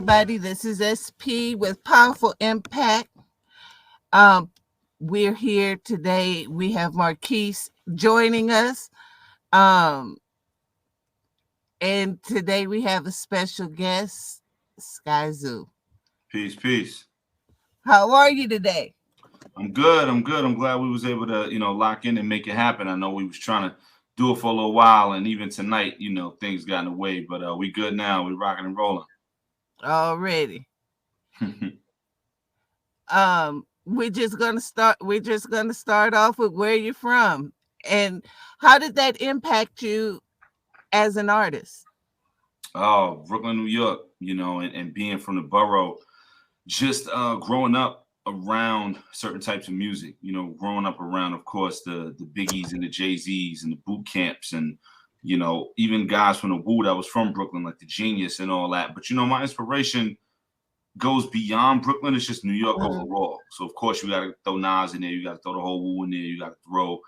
everybody. This is SP with Powaful Impact. Um, we're here today. We have Marquis joining us. Um, and today we have a special guest, Skyzoo. Peace, peace. How are you today? I'm good. I'm glad we was able to, lock in and make it happen. I know we was trying to do it for a little while, and even tonight, things got in the way. But we good now. We rocking and rolling. Already. We're just gonna start off with where you're from, and how did that impact you as an artist? Oh, Brooklyn, New York. And being from the borough, just growing up around certain types of music. Growing up around, of course, the Biggies and the Jay-Z's and the boot camps, and even guys from the Wu that was from Brooklyn, like the Genius and all that. But my inspiration goes beyond Brooklyn. It's just New York overall. So of course you got to throw Nas in there. You got to throw the whole Wu in there. You got to throw,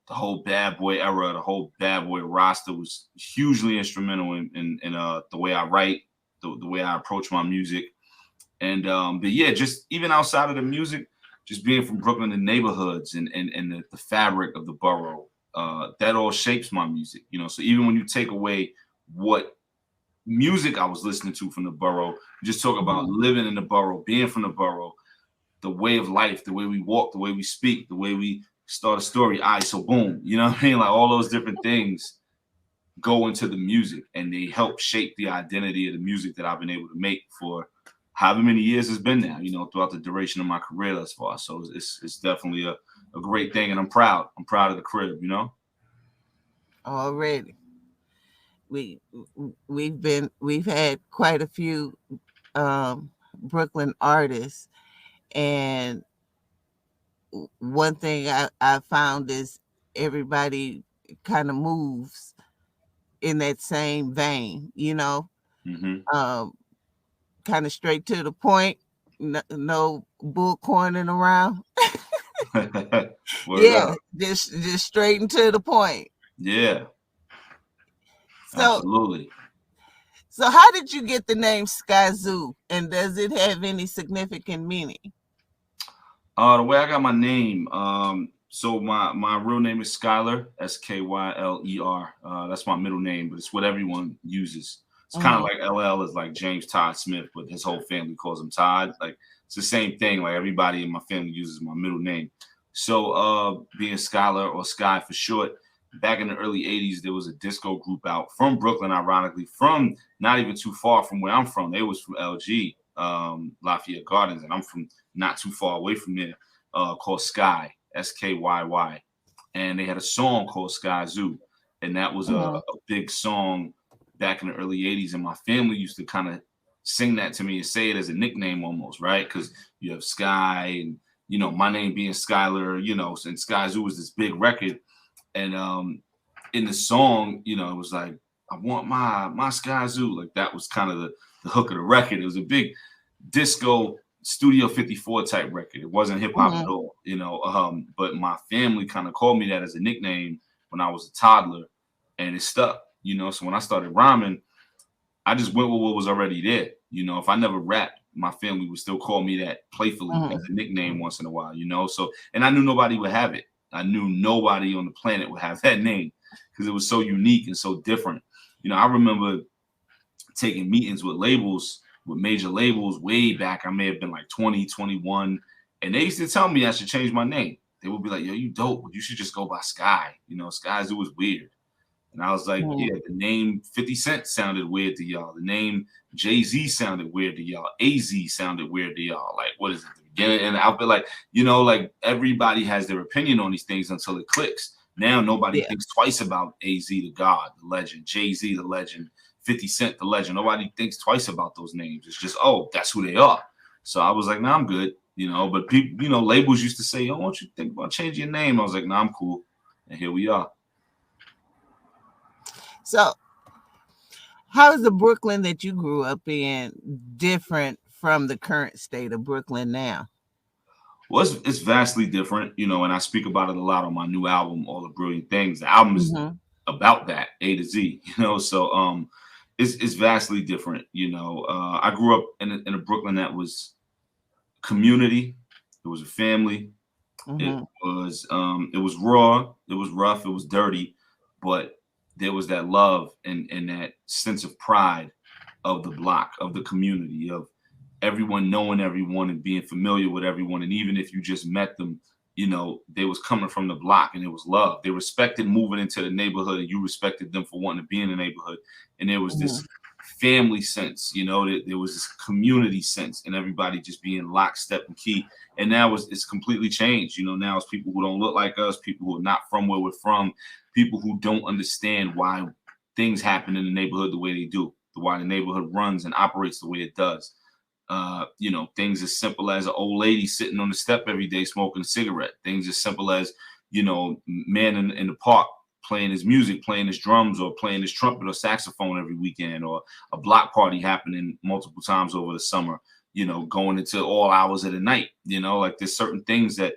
the whole Bad Boy era. The whole Bad Boy roster was hugely instrumental in the way I write, the way I approach my music. And but yeah, just even outside of the music, just being from Brooklyn, the neighborhoods and the fabric of the borough, that all shapes my music. So even when you take away what music I was listening to from the borough, just talk about living in the borough, being from the borough, the way of life, the way we walk, the way we speak, the way we start a story. All right, so boom, you know what I mean? Like all those different things go into the music, and they help shape the identity of the music that I've been able to make for however many years it's been now, throughout the duration of my career thus far. So it's definitely a great thing, and I'm proud. I'm proud of the crib, Already. We've had quite a few Brooklyn artists, and one thing I found is everybody kind of moves in that same vein, kind of straight to the point, no bull corning around. Yeah, just straight and to the point. Yeah. So, absolutely. So how did you get the name Skyzoo, and does it have any significant meaning? The way I got my name, so my real name is Skyler, Skyler. That's my middle name, but it's what everyone uses. It's kind of like LL is like James Todd Smith, but his whole family calls him Todd. Like it's the same thing. Like everybody in my family uses my middle name. So being Skyler, or Sky for short, back in the early 80s, there was a disco group out from Brooklyn, ironically, from not even too far from where I'm from. They was from LG, Lafayette Gardens, and I'm from not too far away from there, called Sky, Skyy. And they had a song called Skyzoo, and that was a big song back in the early 80s. And my family used to kind of sing that to me and say it as a nickname almost, right? Because you have Sky and, my name being Skyler, and Skyzoo was this big record. And in the song, it was like, I want my Skyzoo. Like that was kind of the hook of the record. It was a big disco Studio 54 type record. It wasn't hip hop at all, but my family kind of called me that as a nickname when I was a toddler, and it stuck, So when I started rhyming, I just went with what was already there. If I never rapped, my family would still call me that playfully as a nickname once in a while, So, and I knew nobody would have it. I knew nobody on the planet would have that name because it was so unique and so different. I remember taking meetings with major labels way back. I may have been like 20, 21. And they used to tell me I should change my name. They would be like, yo, you dope. You should just go by Sky. Skyzoo was weird. And I was like, yeah, the name 50 Cent sounded weird to y'all. The name Jay-Z sounded weird to y'all. AZ sounded weird to y'all. Like, what is it? And I'll be like, like everybody has their opinion on these things until it clicks. Now nobody thinks twice about AZ, the God, the legend, Jay-Z, the legend, 50 Cent, the legend. Nobody thinks twice about those names. It's just, oh, that's who they are. So I was like, nah, I'm good. But people, labels used to say, oh, why don't you think about changing your name? I was like, nah, I'm cool. And here we are. So how is the Brooklyn that you grew up in different from the current state of Brooklyn now? Well, it's vastly different, and I speak about it a lot on my new album, All the Brilliant Things. The album is about that, A to Z, So it's vastly different. I grew up in a Brooklyn that was community. It was a family. Mm-hmm. It was raw. It was rough. It was dirty, but there was that love and that sense of pride of the block, of the community, of everyone knowing everyone and being familiar with everyone. And even if you just met them, they was coming from the block, and it was love. They respected moving into the neighborhood, and you respected them for wanting to be in the neighborhood. And there was this family sense, there was this community sense, and everybody just being lockstep and key. And now it's completely changed. Now it's people who don't look like us, people who are not from where we're from, people who don't understand why things happen in the neighborhood the way they do, why the neighborhood runs and operates the way it does. Things as simple as an old lady sitting on the step every day smoking a cigarette. Things as simple as, man in the park playing his music, playing his drums, or playing his trumpet or saxophone every weekend, or a block party happening multiple times over the summer, going into all hours of the night. Like there's certain things that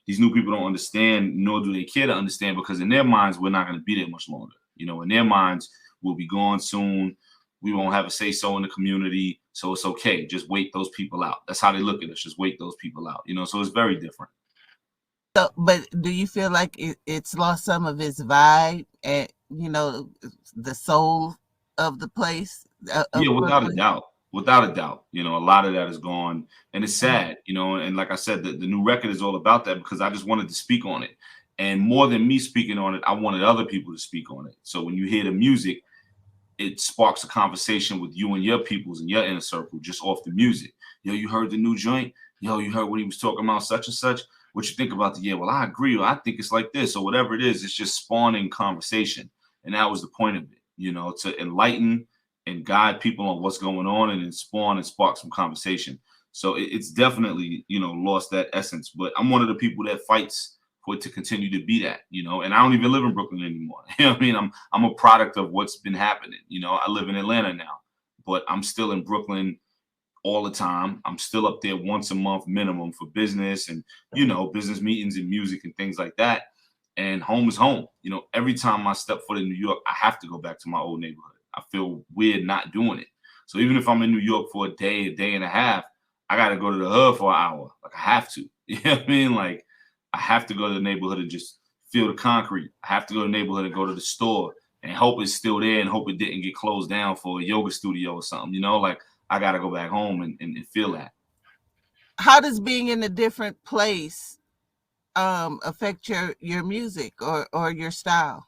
these new people don't understand, nor do they care to understand, because in their minds, we're not going to be there much longer. In their minds, we'll be gone soon. We won't have a say-so in the community, so it's okay. Just wait those people out. That's how they look at us. Just wait those people out. So it's very different. So, but do you feel like it's lost some of its vibe and, the soul of the place? Yeah, without a doubt. Without a doubt. A lot of that is gone. And it's sad, and like I said, the new record is all about that, because I just wanted to speak on it. And more than me speaking on it, I wanted other people to speak on it. So when you hear the music, it sparks a conversation with you and your peoples and your inner circle just off the music. You heard the new joint? You heard what he was talking about, such and such? What you think about well, I agree, or I think it's like this, or whatever it is. It's just spawning conversation. And that was the point of it, to enlighten and guide people on what's going on, and then spawn and spark some conversation. So it's definitely, lost that essence. But I'm one of the people that fights for it to continue to be that, and I don't even live in Brooklyn anymore. I mean, I'm a product of what's been happening. I live in Atlanta now, but I'm still in Brooklyn all the time. I'm still up there once a month minimum for business and, business meetings and music and things like that. And home is home. Every time I step foot in New York, I have to go back to my old neighborhood. I feel weird not doing it. So even if I'm in New York for a day and a half, I got to go to the hood for an hour. Like I have to, you know what I mean? Like, I have to go to the neighborhood and just feel the concrete. I have to go to the neighborhood and go to the store and hope it's still there and hope it didn't get closed down for a yoga studio or something. Like I got to go back home and feel that. How does being in a different place affect your music or your style?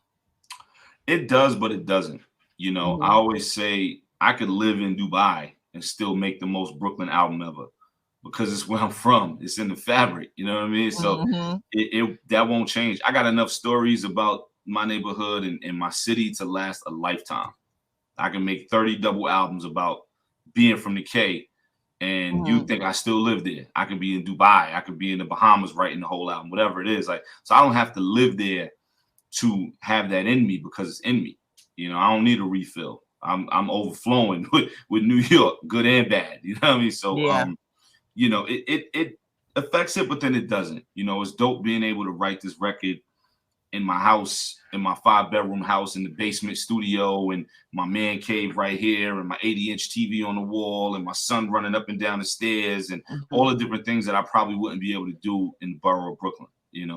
It does, but it doesn't. I always say I could live in Dubai and still make the most Brooklyn album ever, because it's where I'm from. It's in the fabric. You know what I mean? So it that won't change. I got enough stories about my neighborhood and my city to last a lifetime. I can make 30 double albums about being from the K, and you think I still live there. I could be in Dubai. I could be in the Bahamas writing the whole album, whatever it is. Like, so I don't have to live there to have that in me, because it's in me. I don't need a refill. I'm overflowing with New York, good and bad. You know what I mean? So it affects it, but then it doesn't. It's dope being able to write this record in my house, in my 5-bedroom house, in the basement studio, and my man cave right here, and my 80-inch TV on the wall, and my son running up and down the stairs, and all the different things that I probably wouldn't be able to do in the borough of Brooklyn,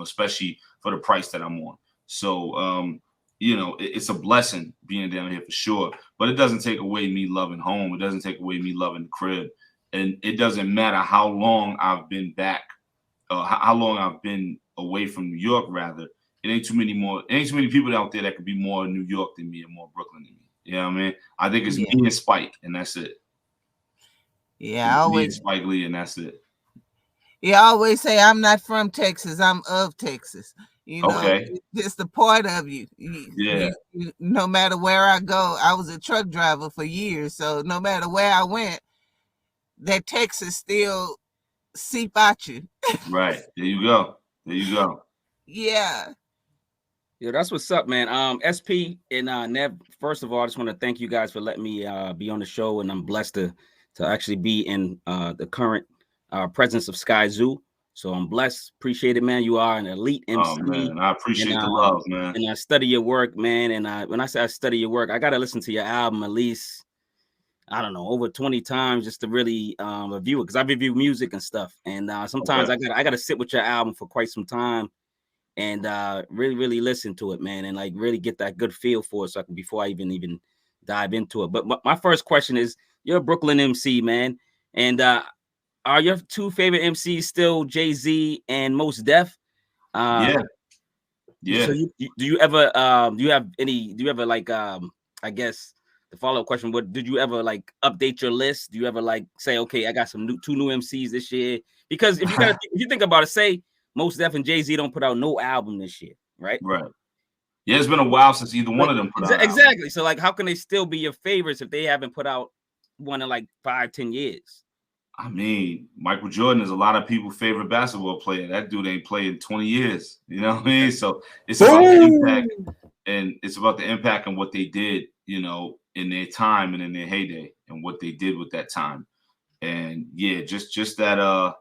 especially for the price that I'm on. So, it's a blessing being down here for sure, but it doesn't take away me loving home. It doesn't take away me loving the crib. And it doesn't matter how long I've been back, how long I've been away from New York, rather. It ain't too many people out there that could be more New York than me and more Brooklyn than me. You know what I mean? I think it's me and Spike, and that's it. Yeah, me and Spike Lee, and that's it. Yeah, I always say I'm not from Texas. I'm of Texas. Okay. It's just a part of you. No matter where I go, I was a truck driver for years. So no matter where I went, that Texas still seep out you. Right. There you go. Yeah. Yeah, that's what's up, man. SP and Nev, first of all, I just want to thank you guys for letting me be on the show, and I'm blessed to actually be in the current presence of Skyzoo. So I'm blessed. Appreciate it, man. You are an elite MC. Oh man, I appreciate the love, man. And I study your work, man. And when I say I study your work, I gotta listen to your album at least, I don't know, over 20 times just to really review it, because I review music and stuff. And sometimes I gotta sit with your album for quite some time and really listen to it, man, and like really get that good feel for it, so I can, before I even dive into it. But my first question is, you're a Brooklyn MC, man, and are your two favorite MCs still Jay-Z and Mos Def? Yeah. So do you ever like I guess the follow-up question, but did you ever like update your list? Do you ever like say, okay, I got two new MCs this year? Because if you think about it, say Mos Def and Jay-Z don't put out no album this year, right? Right. Yeah, it's been a while since either one of them put out. Exactly. So like, how can they still be your favorites if they haven't put out one in like 5-10 years? I mean, Michael Jordan is a lot of people's favorite basketball player. That dude ain't played in 20 years. You know what I mean? So it's about the impact, and it's about the impact and what they did, you know, in their time and in their heyday, and what they did with that time. And yeah, just that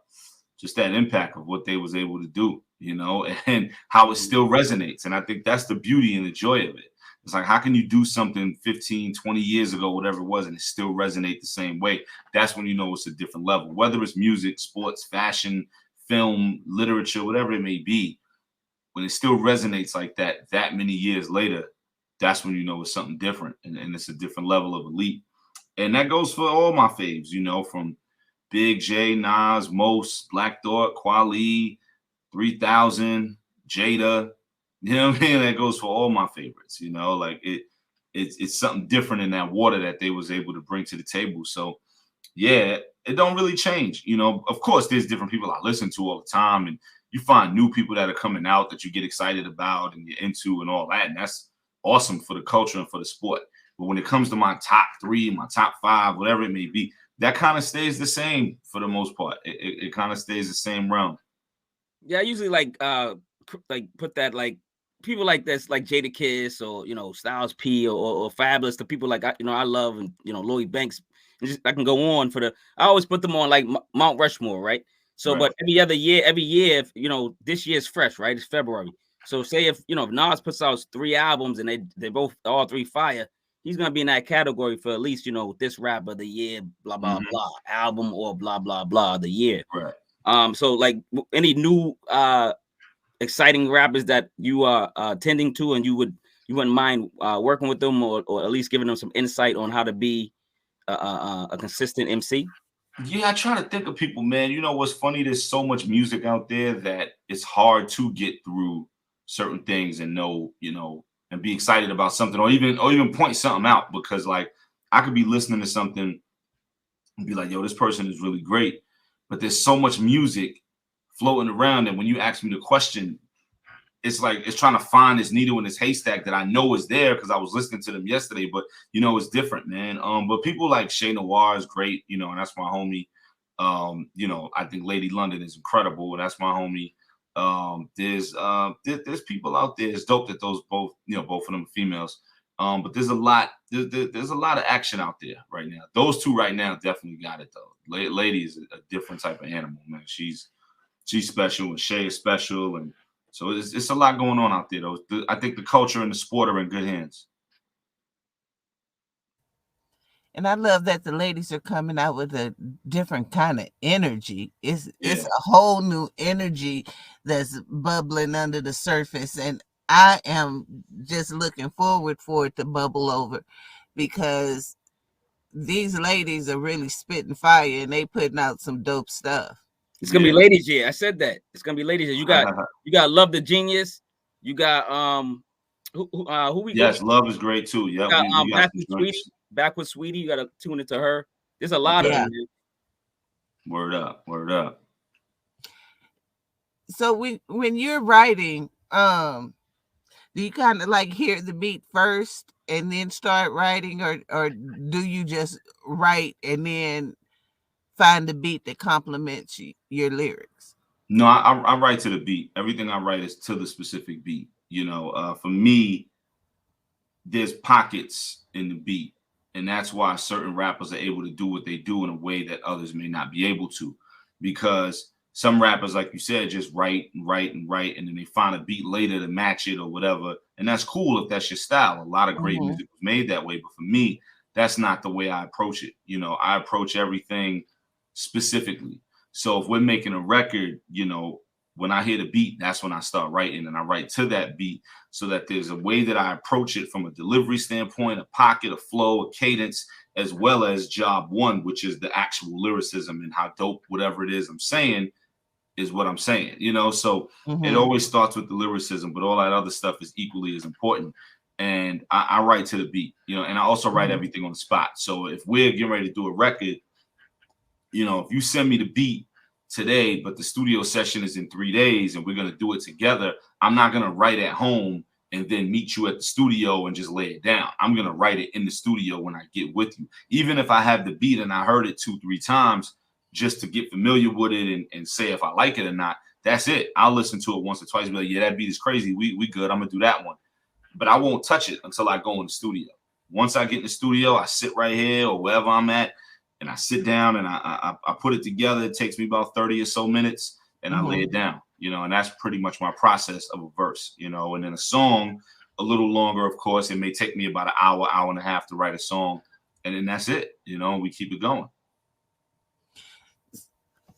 impact of what they was able to do, you know, and how it still resonates. And I think that's the beauty and the joy of it. It's like, how can you do something 15, 20 years ago, whatever it was, and it still resonate the same way? That's when you know it's a different level. Whether it's music, sports, fashion, film, literature, whatever it may be, when it still resonates like that many years later, that's when you know it's something different, and it's a different level of elite. And that goes for all my faves, you know, from Big J, Nas, Mos, Black Thought, Kweli, 3000, Jada. You know what I mean? That goes for all my favorites, you know, like it's something different in that water that they was able to bring to the table. So yeah, it don't really change. You know, of course, there's different people I listen to all the time, and you find new people that are coming out that you get excited about and you're into and all that. And that's awesome for the culture and for the sport. But when it comes to my top 3, my top 5, whatever it may be, that kind of stays the same for the most part. It kind of stays the same realm. Yeah, I usually like put that like people like this, like Jada Kiss or, you know, Styles P or Fabulous, the people like I love, and, you know, Lloyd Banks. And just, I can go on I always put them on like Mount Rushmore, right? So, right. But every year, if, you know, this year's fresh, right? It's February. So say if Nas puts out 3 albums and they both all 3 fire, he's gonna be in that category for at least, you know, this rap of the year, blah blah blah, album or blah blah blah of the year. Right. So like any new exciting rappers that you are tending to, and you wouldn't mind working with them, or at least giving them some insight on how to be a consistent MC? Yeah, I try to think of people, man. You know what's funny? There's so much music out there that it's hard to get through certain things and know, you know, and be excited about something, or even point something out, because like I could be listening to something and be like, yo, this person is really great, but there's so much music floating around, and when you ask me the question, it's like it's trying to find this needle in this haystack that I know is there because I was listening to them yesterday, but you know, it's different, man. But people like Shay Noir is great, you know, and that's my homie. You know, I think Lady London is incredible, and that's my homie. There's people out there. It's dope that both of them are females. But there's a lot of action out there right now. Those two right now definitely got it though. Lady is a different type of animal, man. She's special, and Shay is special, and so it's a lot going on out there though. I think the culture and the sport are in good hands. And I love that the ladies are coming out with a different kind of energy. It's a whole new energy that's bubbling under the surface. And I am just looking forward for it to bubble over, because these ladies are really spitting fire and they putting out some dope stuff. It's gonna be ladies' year. I said that. It's gonna be ladies' year. You got Love the Genius. You got who we Yes, got? Love is great too. Yeah, we got Back with Sweetie. You gotta tune into her. There's a lot of them. Word up. So when you're writing, do you kind of like hear the beat first and then start writing, or do you just write and then find the beat that complements your lyrics? No, I write to the beat. Everything I write is to the specific beat. You know, for me, there's pockets in the beat, and that's why certain rappers are able to do what they do in a way that others may not be able to, because Some rappers, like you said, just write and write and write, and then they find a beat later to match it or whatever. And that's cool if that's your style. A lot of great music was made that way. But for me, that's not the way I approach it. You know, I approach everything specifically. So if we're making a record, you know, when I hear the beat, that's when I start writing, and I write to that beat so that there's a way that I approach it from a delivery standpoint, a pocket, a flow, a cadence, as well as job one, which is the actual lyricism and how dope whatever it is I'm saying is what I'm saying, you know? So it always starts with the lyricism, but all that other stuff is equally as important. And I write to the beat, you know, and I also write everything on the spot. So if we're getting ready to do a record, you know, if you send me the beat today, but the studio session is in 3 days and we're going to do it together, I'm not going to write at home and then meet you at the studio and just lay it down. I'm going to write it in the studio when I get with you. Even if I have the beat and I heard it 2-3 times just to get familiar with it and say if I like it or not, that's it. I'll listen to it once or twice and be like, yeah, that beat is crazy. We good. I'm going to do that one. But I won't touch it until I go in the studio. Once I get in the studio, I sit right here or wherever I'm at, and I sit down and I put it together. It takes me about 30 or so minutes, and I lay it down, you know, and that's pretty much my process of a verse, you know. And then a song, a little longer, of course. It may take me about an hour, hour and a half to write a song, and then that's it, you know, we keep it going.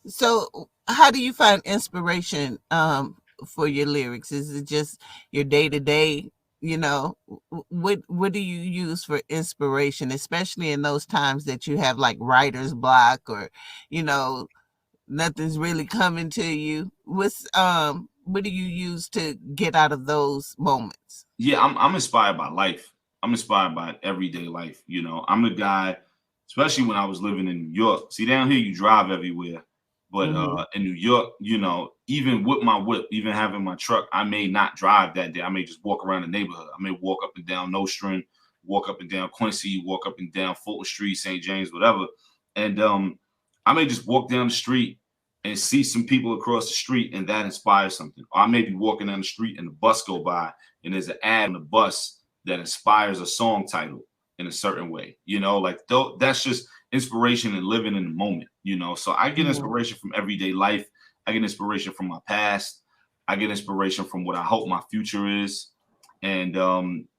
So how do you find inspiration for your lyrics? Is it just your day-to-day? You know, what do you use for inspiration, especially in those times that you have like writer's block, or, you know, nothing's really coming to you? What do you use to get out of those moments? Yeah, I'm inspired by life. I'm inspired by everyday life. You know, I'm the guy, especially when I was living in New York. See, down here you drive everywhere. But in New York, you know, even with my whip, even having my truck, I may not drive that day. I may just walk around the neighborhood. I may walk up and down Nostrand, walk up and down Quincy, walk up and down Fulton Street, St. James, whatever. And I may just walk down the street and see some people across the street, and that inspires something. Or I may be walking down the street and the bus go by, and there's an ad on the bus that inspires a song title in a certain way. You know, like that's just inspiration and living in the moment, you know. So I get inspiration from everyday life. I get inspiration from my past. I get inspiration from what I hope my future is. And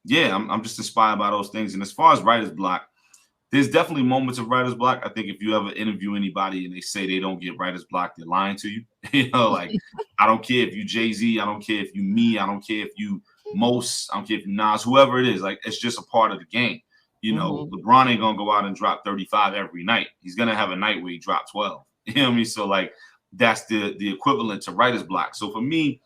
yeah, I'm just inspired by those things. And as far as writer's block, there's definitely moments of writer's block. I think if you ever interview anybody and they say they don't get writer's block, they're lying to you. You know, like, I don't care if you Jay-Z, I don't care if you me, I don't care if you Mos, I don't care if you Nas, whoever it is. Like, it's just a part of the game. You know, LeBron ain't gonna go out and drop 35 every night. He's gonna have a night where he dropped 12. You know what I mean? So like, that's the equivalent to writer's block. So for me,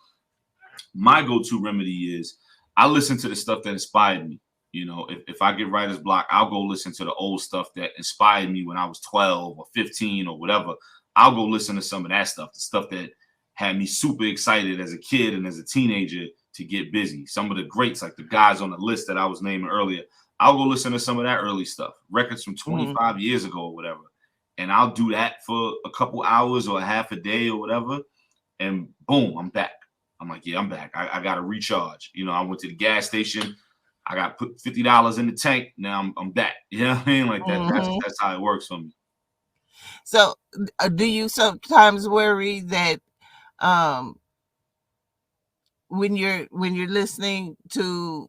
my go-to remedy is I listen to the stuff that inspired me. You know, if I get writer's block, I'll go listen to the old stuff that inspired me when I was 12 or 15 or whatever. I'll go listen to some of that stuff, the stuff that had me super excited as a kid and as a teenager to get busy. Some of the greats, like the guys on the list that I was naming earlier, I'll go listen to some of that early stuff, records from 25 years ago or whatever. And I'll do that for a couple hours or a half a day or whatever. And boom, I'm back. I'm like, yeah, I'm back. I got to recharge. You know, I went to the gas station. I got put $50 in the tank. Now I'm back. You know what I mean? Like that. That's how it works for me. So do you sometimes worry that when you're listening to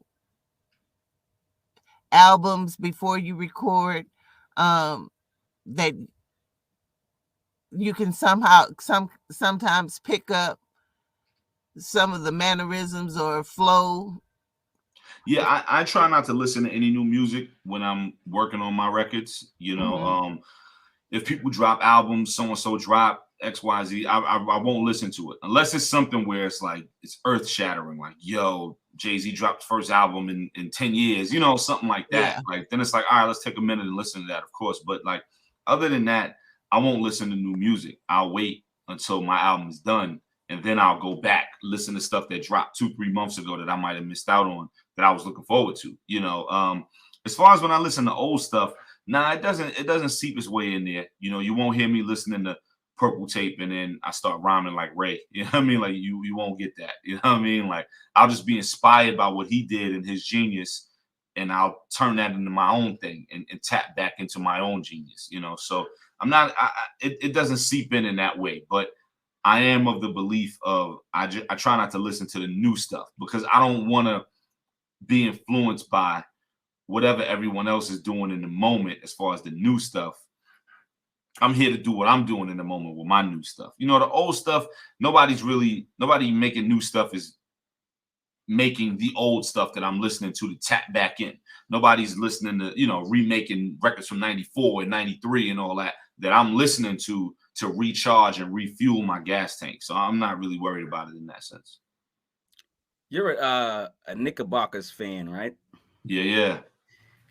albums before you record, that you can sometimes pick up some of the mannerisms or flow? Yeah, I try not to listen to any new music when I'm working on my records. You know, if people drop albums, so and so drop XYZ, I won't listen to it unless it's something where it's like it's earth shattering, like, yo, Jay-Z dropped the first album in 10 years, you know, something like that. Yeah. Like, then it's like, all right, let's take a minute and listen to that, of course. But like, other than that, I won't listen to new music. I'll wait until my album is done, and then I'll go back, listen to stuff that dropped 2-3 months ago that I might have missed out on that I was looking forward to. You know, as far as when I listen to old stuff, nah, it doesn't seep its way in there. You know, you won't hear me listening to Purple Tape and then I start rhyming like Ray. You know what I mean? Like you won't get that. You know what I mean? Like, I'll just be inspired by what he did and his genius, and I'll turn that into my own thing and tap back into my own genius. You know, so I'm not. It doesn't seep in that way. But I am of the belief of I try not to listen to the new stuff because I don't want to be influenced by whatever everyone else is doing in the moment as far as the new stuff. I'm here to do what I'm doing in the moment with my new stuff. You know, the old stuff, nobody making new stuff is making the old stuff that I'm listening to tap back in. Nobody's listening to, you know, remaking records from 94 and 93 and all that I'm listening to recharge and refuel my gas tank. So I'm not really worried about it in that sense. You're a Knickerbockers fan, right? Yeah.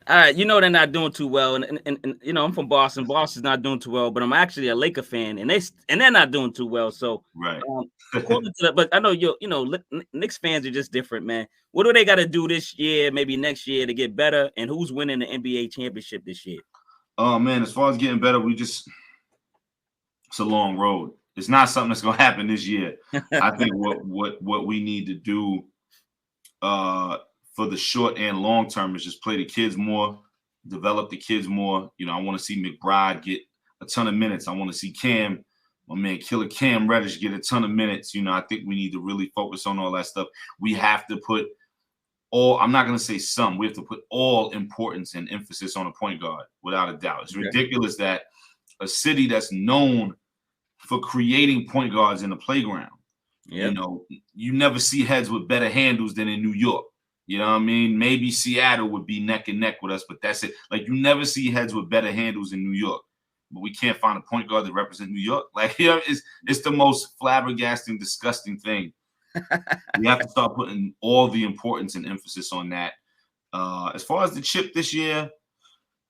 All right, you know they're not doing too well, and you know I'm from Boston. Boston's not doing too well, but I'm actually a Laker fan, and they're not doing too well. So, right. According to that, but I know Knicks fans are just different, man. What do they got to do this year, maybe next year, to get better? And who's winning the NBA championship this year? Oh man, as far as getting better, it's a long road. It's not something that's gonna happen this year. I think what we need to do, for the short and long term is just play the kids more, develop the kids more. You know, I want to see McBride get a ton of minutes. I want to see Cam, my man Killer Cam Reddish, get a ton of minutes. You know, I think we need to really focus on all that stuff. We have to put I'm not going to say some, we have to put all importance and emphasis on a point guard, without a doubt. It's ridiculous that a city that's known for creating point guards in the playground, you know, you never see heads with better handles than in New York. You know what I mean? Maybe Seattle would be neck and neck with us, but that's it. Like, you never see heads with better handles in New York, but we can't find a point guard that represents New York. Like, you know, it's the most flabbergasting, disgusting thing. We have to start putting all the importance and emphasis on that. As far as the chip this year,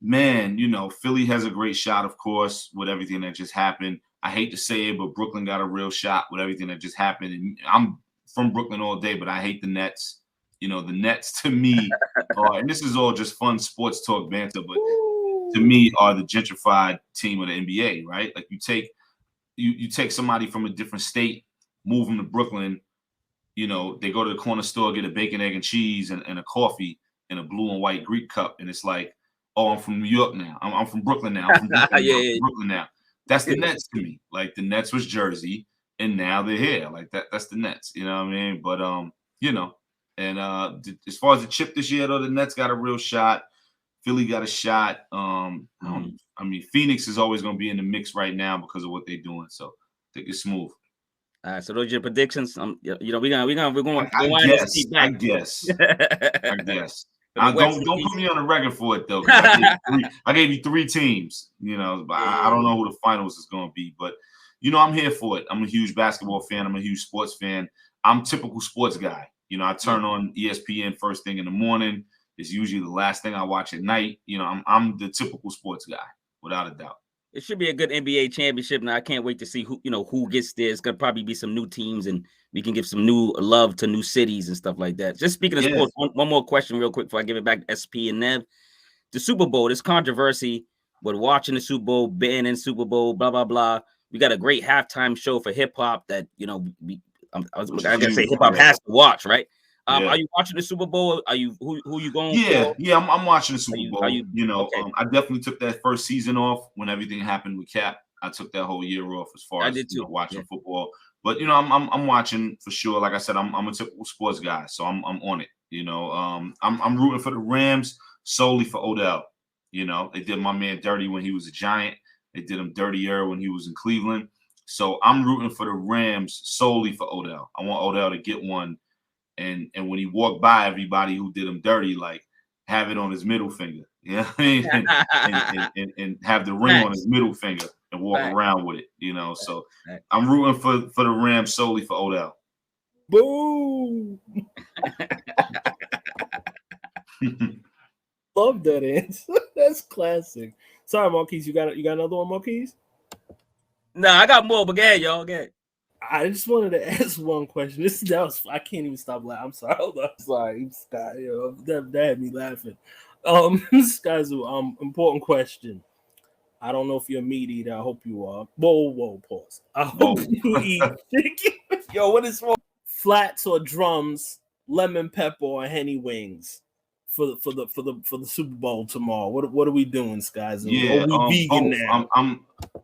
man, you know, Philly has a great shot, of course, with everything that just happened. I hate to say it, but Brooklyn got a real shot with everything that just happened. And I'm from Brooklyn all day, but I hate the Nets. You know, the Nets to me and this is all just fun sports talk banter, but to me are the gentrified team of the NBA, right? Like, you take somebody from a different state, move them to Brooklyn, you know, they go to the corner store, get a bacon, egg, and cheese and a coffee in a blue and white Greek cup. And it's like, oh, I'm from New York now. I'm from Brooklyn now. I'm from Brooklyn now. That's the Nets to me. Like, the Nets was Jersey, and now they're here. Like, that's the Nets. You know what I mean? But you know. And as far as the chip this year, though, the Nets got a real shot. Philly got a shot. I mean, Phoenix is always going to be in the mix right now because of what they're doing. So I think it's smooth. All right, so those are your predictions. You know, we're going. I guess. Don't put me on the record for it though. I gave you 3 teams. You know, but I don't know who the finals is going to be. But you know, I'm here for it. I'm a huge basketball fan. I'm a huge sports fan. I'm a typical sports guy. You know, I turn on ESPN first thing in the morning. It's usually the last thing I watch at night. You know, I'm the typical sports guy, without a doubt. It should be a good NBA championship. Now, I can't wait to see who gets there. It's gonna probably be some new teams, and we can give some new love to new cities and stuff like that. Just speaking of sports, one more question real quick before I give it back to SP and Nev. The Super Bowl, this controversy with watching the Super Bowl, banning Super Bowl, blah, blah, blah. We got a great halftime show for hip hop that, you know, I gotta say hip hop has to watch, right? Are you watching the Super Bowl? Are you who you going for? Yeah, I'm watching the Super Bowl. You know, okay. I definitely took that first season off when everything happened with Cap. I took that whole year off as far as watching football. But you know, I'm watching for sure. Like I said, I'm a typical sports guy, so I'm on it. You know, I'm rooting for the Rams solely for Odell. You know, they did my man dirty when he was a Giant. They did him dirtier when he was in Cleveland. So I'm rooting for the Rams solely for Odell. I want Odell to get one, and when he walked by everybody who did him dirty, like, have it on his middle finger, you know what I mean? and have the ring on his middle finger and walk around with it, you know. So I'm rooting for the Rams solely for Odell. Boom! Love that answer. That's classic. Sorry, Marquis, you got another one, Marquis? No, I got more, but go ahead, y'all. Go ahead. I just wanted to ask one question. I can't even stop laughing. I'm sorry. Hold on. Sorry, Sky. That had me laughing. Skyzoo, important question. I don't know if you're a meat eater. I hope you are. Whoa, pause. I hope you eat chicken. Yo, what is wrong? Flats or drums, lemon pepper or Henny wings? for the Super Bowl tomorrow? What are we doing, Skyzoo? Yeah, are we vegan now?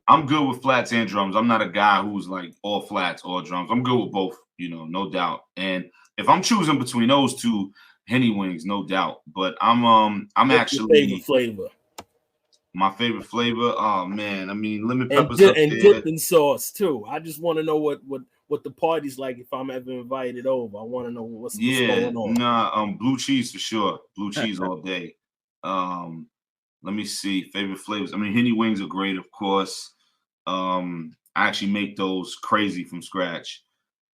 I'm good with flats and drums. I'm not a guy who's like all flats, all drums. I'm good with both, no doubt. And if I'm choosing between those two, Henny wings, no doubt. But I'm What's actually your favorite flavor. My favorite flavor. Oh man, I mean lemon And, peppers up and there. dipping sauce too. I just want to know what the party's like if I'm ever invited over. I want to know what's going on. Nah, blue cheese for sure. Blue cheese all day. Let me see. Favorite flavors. I mean, Henny wings are great, of course. I actually make those crazy from scratch.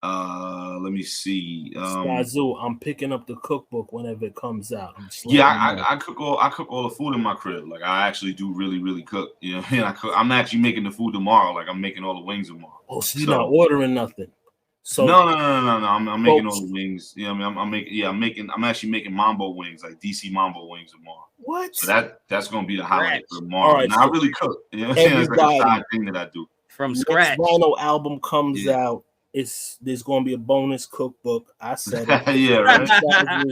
Let me see. Skyzoo, I'm picking up the cookbook whenever it comes out. I cook all the food in my crib. Like I actually do really cook. I'm actually making the food tomorrow. Like I'm making all the wings tomorrow. Oh, so you're not ordering nothing. So no. I'm making all the wings. I'm actually making mambo wings, like DC mambo wings tomorrow. What? So that's gonna be the highlight for tomorrow. All right, I really cook. It's like a side thing that I do. From scratch. Next vinyl album comes out. There's gonna be a bonus cookbook. I said it. Yeah, right. I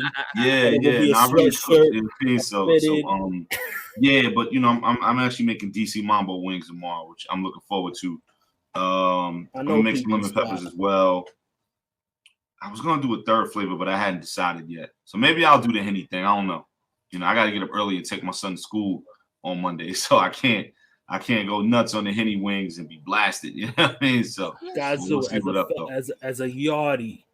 really cook. But I'm actually making DC mambo wings tomorrow, which I'm looking forward to. I'm gonna make some lemon peppers as well. I was gonna do a third flavor, but I hadn't decided yet. So maybe I'll do the Henny thing. I don't know. I gotta get up early and take my son to school on Monday, so I can't go nuts on the Henny wings and be blasted. You know what I mean? So Skyzoo, as a yardie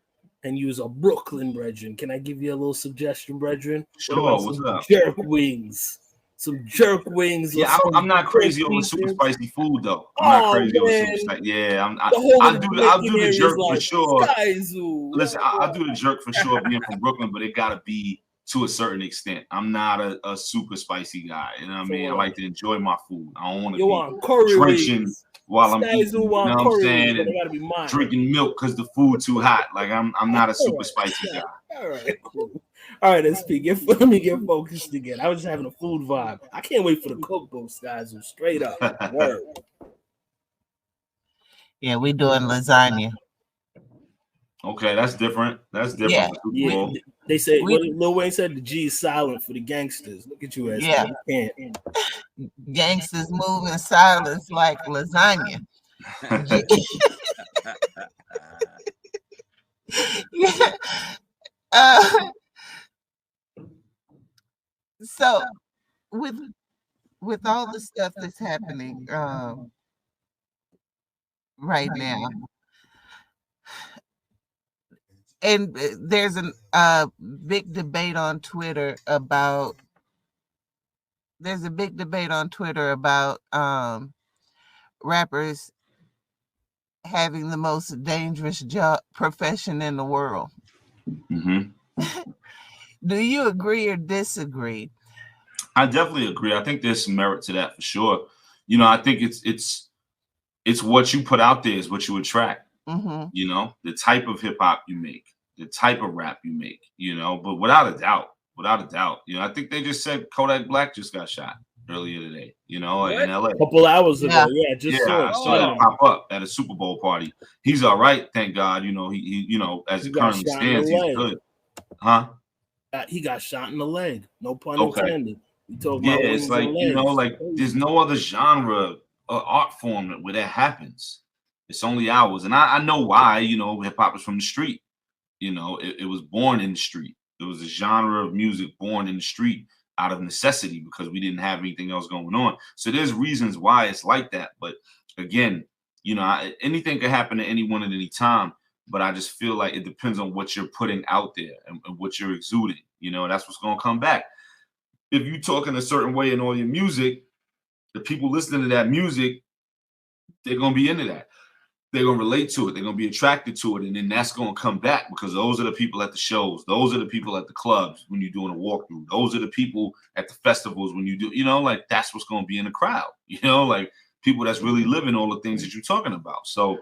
and you was a Brooklyn brethren, can I give you a little suggestion, brethren? Sure. What's up? Jerk wings. Some jerk wings. Yeah, I'm not crazy over super spicy food though. I'm not crazy over super spicy. Yeah, I'll do the jerk for sure. Skyzoo. Listen, I'll do the jerk for sure being from Brooklyn, but it gotta be to a certain extent. I'm not a super spicy guy. You know what I mean? I like to enjoy my food. I don't want to be drenching while I'm eating. You know what I'm saying? And drinking milk because the food too hot. Like I'm not a super spicy guy. All right, cool. All right, let's speak. Let me get focused again. I was just having a food vibe. I can't wait for the cookbook, guys. Straight up. Word. Yeah, we doing lasagna. Okay, that's different. Yeah. They say what Lil Wayne said. The G is silent for the gangsters. Look at you, yeah. Gangsters move in silence like lasagna. Yeah. So with all the stuff that's happening right now, and there's a big debate on Twitter about rappers having the most dangerous job profession in the world. Mm-hmm. Do you agree or disagree? I definitely agree. I think there's some merit to that for sure. I think it's what you put out there is what you attract. Mm-hmm. The type of hip hop you make, the type of rap you make. But without a doubt, I think they just said Kodak Black just got shot earlier today. In LA, a couple hours ago. I saw that pop up at a Super Bowl party. He's all right, thank God. He as it currently stands, he's good. Huh? He got shot in the leg. No pun intended. It's like there's no other genre or art form where that happens. It's only ours, and I know why. Hip hop is from the street. It was born in the street. It was a genre of music born in the street out of necessity because we didn't have anything else going on. So there's reasons why it's like that. But again, anything could happen to anyone at any time. But I just feel like it depends on what you're putting out there and what you're exuding. That's what's going to come back. If you talk in a certain way in all your music, the people listening to that music, they're going to be into that. They're going to relate to it. They're going to be attracted to it. And then that's going to come back because those are the people at the shows. Those are the people at the clubs when you're doing a walkthrough. Those are the people at the festivals when you do, that's what's going to be in the crowd. People that's really living all the things that you're talking about. So,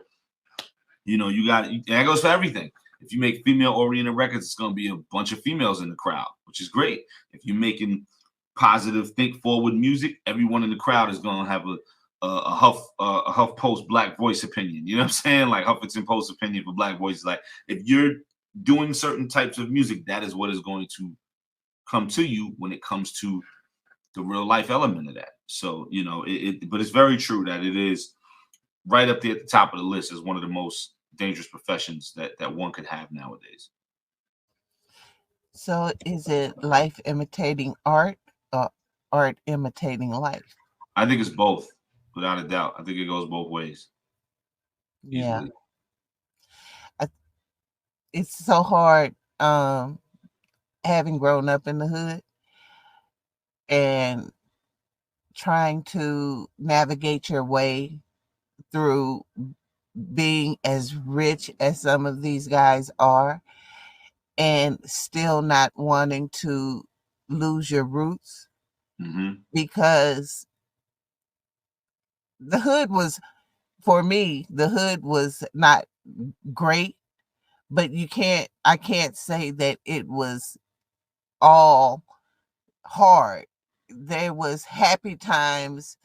that goes for everything. If you make female-oriented records, it's going to be a bunch of females in the crowd, which is great. If you're making positive, think-forward music, everyone in the crowd is going to have a Huff Post Black voice opinion. You know what I'm saying? Like Huffington Post opinion for Black voices. Like if you're doing certain types of music, that is what is going to come to you when it comes to the real life element of that. So, but it's very true that it is right up there at the top of the list as one of the most dangerous professions that one could have nowadays. So is it life imitating art or art imitating life? I think it's both, without a doubt. I think it goes both ways. Yeah. Easily. It's so hard having grown up in the hood and trying to navigate your way through being as rich as some of these guys are and still not wanting to lose your roots, because the hood was, for me, the hood was not great, but I can't say that it was all hard. There was happy times,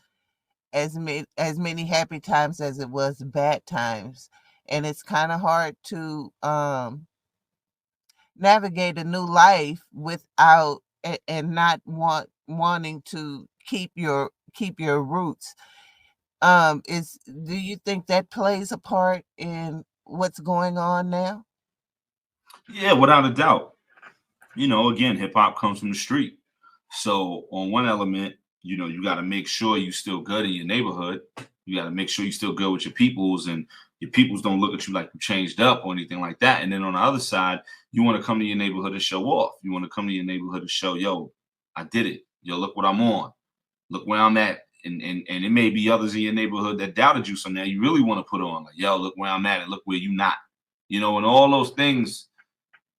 as many happy times as it was bad times, and it's kind of hard to navigate a new life without and not wanting to keep your roots. Do you think that plays a part in what's going on now? Yeah, without a doubt. Again, hip hop comes from the street. So on one element, you got to make sure you still good in your neighborhood. You got to make sure you still good with your peoples, and your peoples don't look at you like you changed up or anything like that. And then on the other side, you want to come to your neighborhood to show off. You want to come to your neighborhood to show, yo, I did it. Yo, look what I'm on. Look where I'm at. And it may be others in your neighborhood that doubted you. So now you really want to put on, like, yo, look where I'm at and look where you not. And all those things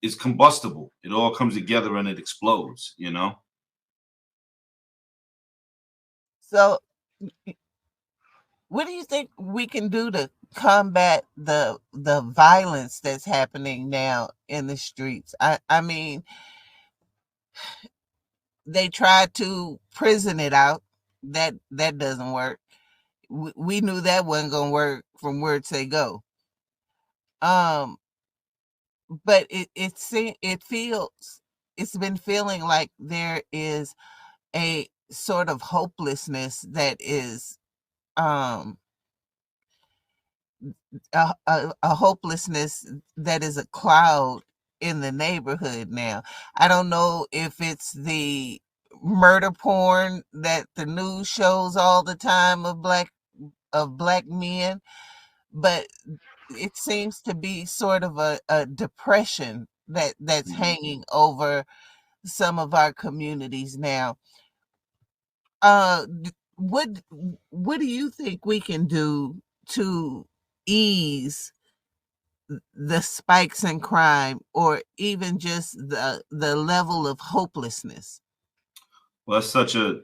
is combustible. It all comes together and it explodes, So what do you think we can do to combat the violence that's happening now in the streets? I mean, they tried to prison it out. That doesn't work. We knew that wasn't gonna work from word say go. But it's been feeling like there is a sort of hopelessness that is a hopelessness that is a cloud in the neighborhood now. I don't know if it's the murder porn that the news shows all the time of black men, but it seems to be sort of a depression that's hanging over some of our communities now. What do you think we can do to ease the spikes in crime, or even just the level of hopelessness? Well, that's such a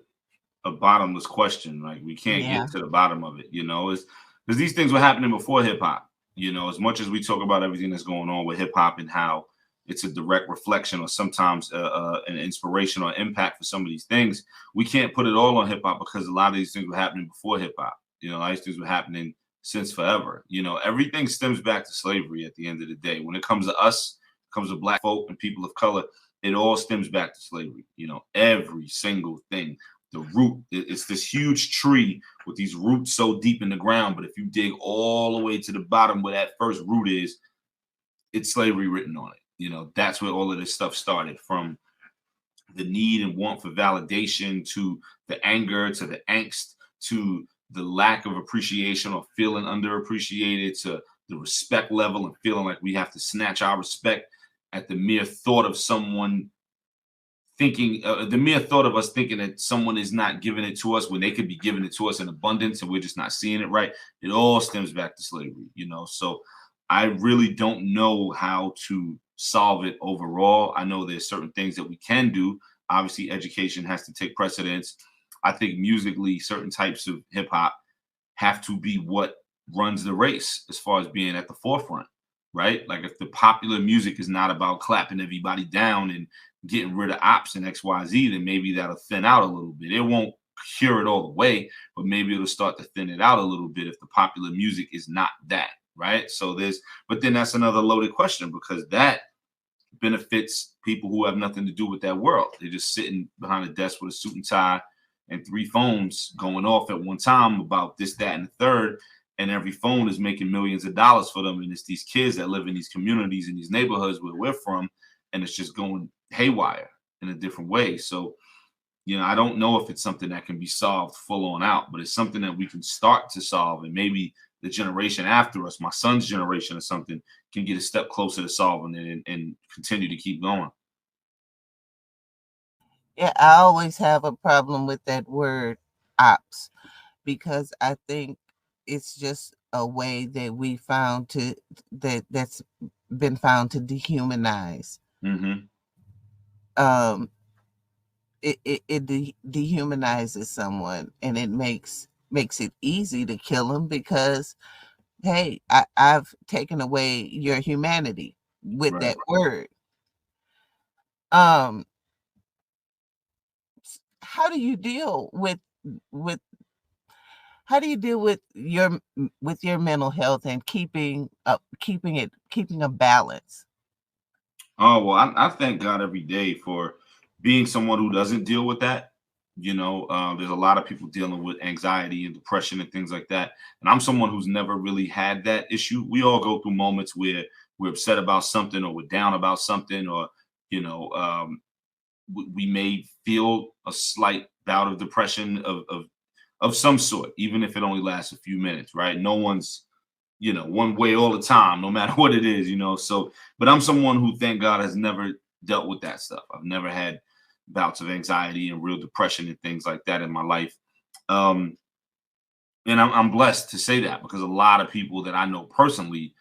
bottomless question. Like, we can't get to the bottom of it, is because these things were happening before hip hop. As much as we talk about everything that's going on with hip hop and how it's a direct reflection or sometimes an inspiration or impact for some of these things, we can't put it all on hip hop, because a lot of these things were happening before hip hop. A lot of these things were happening since forever. Everything stems back to slavery at the end of the day. When it comes to us, it comes to black folk and people of color, it all stems back to slavery. Every single thing. The root, it's this huge tree with these roots so deep in the ground. But if you dig all the way to the bottom where that first root is, it's slavery written on it. That's where all of this stuff started, from the need and want for validation, to the anger, to the angst, to the lack of appreciation or feeling underappreciated, to the respect level and feeling like we have to snatch our respect at the mere thought of someone thinking, the mere thought of us thinking that someone is not giving it to us when they could be giving it to us in abundance and we're just not seeing it right. It all stems back to slavery, So I really don't know how to solve it overall. I know there's certain things that we can do. Obviously, education has to take precedence. I think musically, certain types of hip hop have to be what runs the race as far as being at the forefront, right? Like, if the popular music is not about clapping everybody down and getting rid of ops and XYZ, then maybe that'll thin out a little bit. It won't cure it all the way, but maybe it'll start to thin it out a little bit if the popular music is not that, right? But then that's another loaded question, because that benefits people who have nothing to do with that world. They're just sitting behind a desk with a suit and tie and 3 phones going off at one time about this, that, and the third. And every phone is making millions of dollars for them. And it's these kids that live in these communities, in these neighborhoods where we're from, and it's just going haywire in a different way. So, I don't know if it's something that can be solved full on out, but it's something that we can start to solve. And maybe the generation after us, my son's generation or something, can get a step closer to solving it and continue to keep going. Yeah, I always have a problem with that word ops, because I think it's just a way that that's been found to dehumanize. Mm-hmm. It dehumanizes someone, and it makes it easy to kill them because, hey, I've taken away your humanity with Right. that word. How do you deal with your mental health and keeping a balance? Oh, well, I thank God every day for being someone who doesn't deal with that. There's a lot of people dealing with anxiety and depression and things like that. And I'm someone who's never really had that issue. We all go through moments where we're upset about something, or we're down about something, or, we may feel a slight bout of depression of some sort, even if it only lasts a few minutes, right? No one's, one way all the time, no matter what it is, So, but I'm someone who, thank God, has never dealt with that stuff. I've never had bouts of anxiety and real depression and things like that in my life. And I'm blessed to say that, because a lot of people that I know personally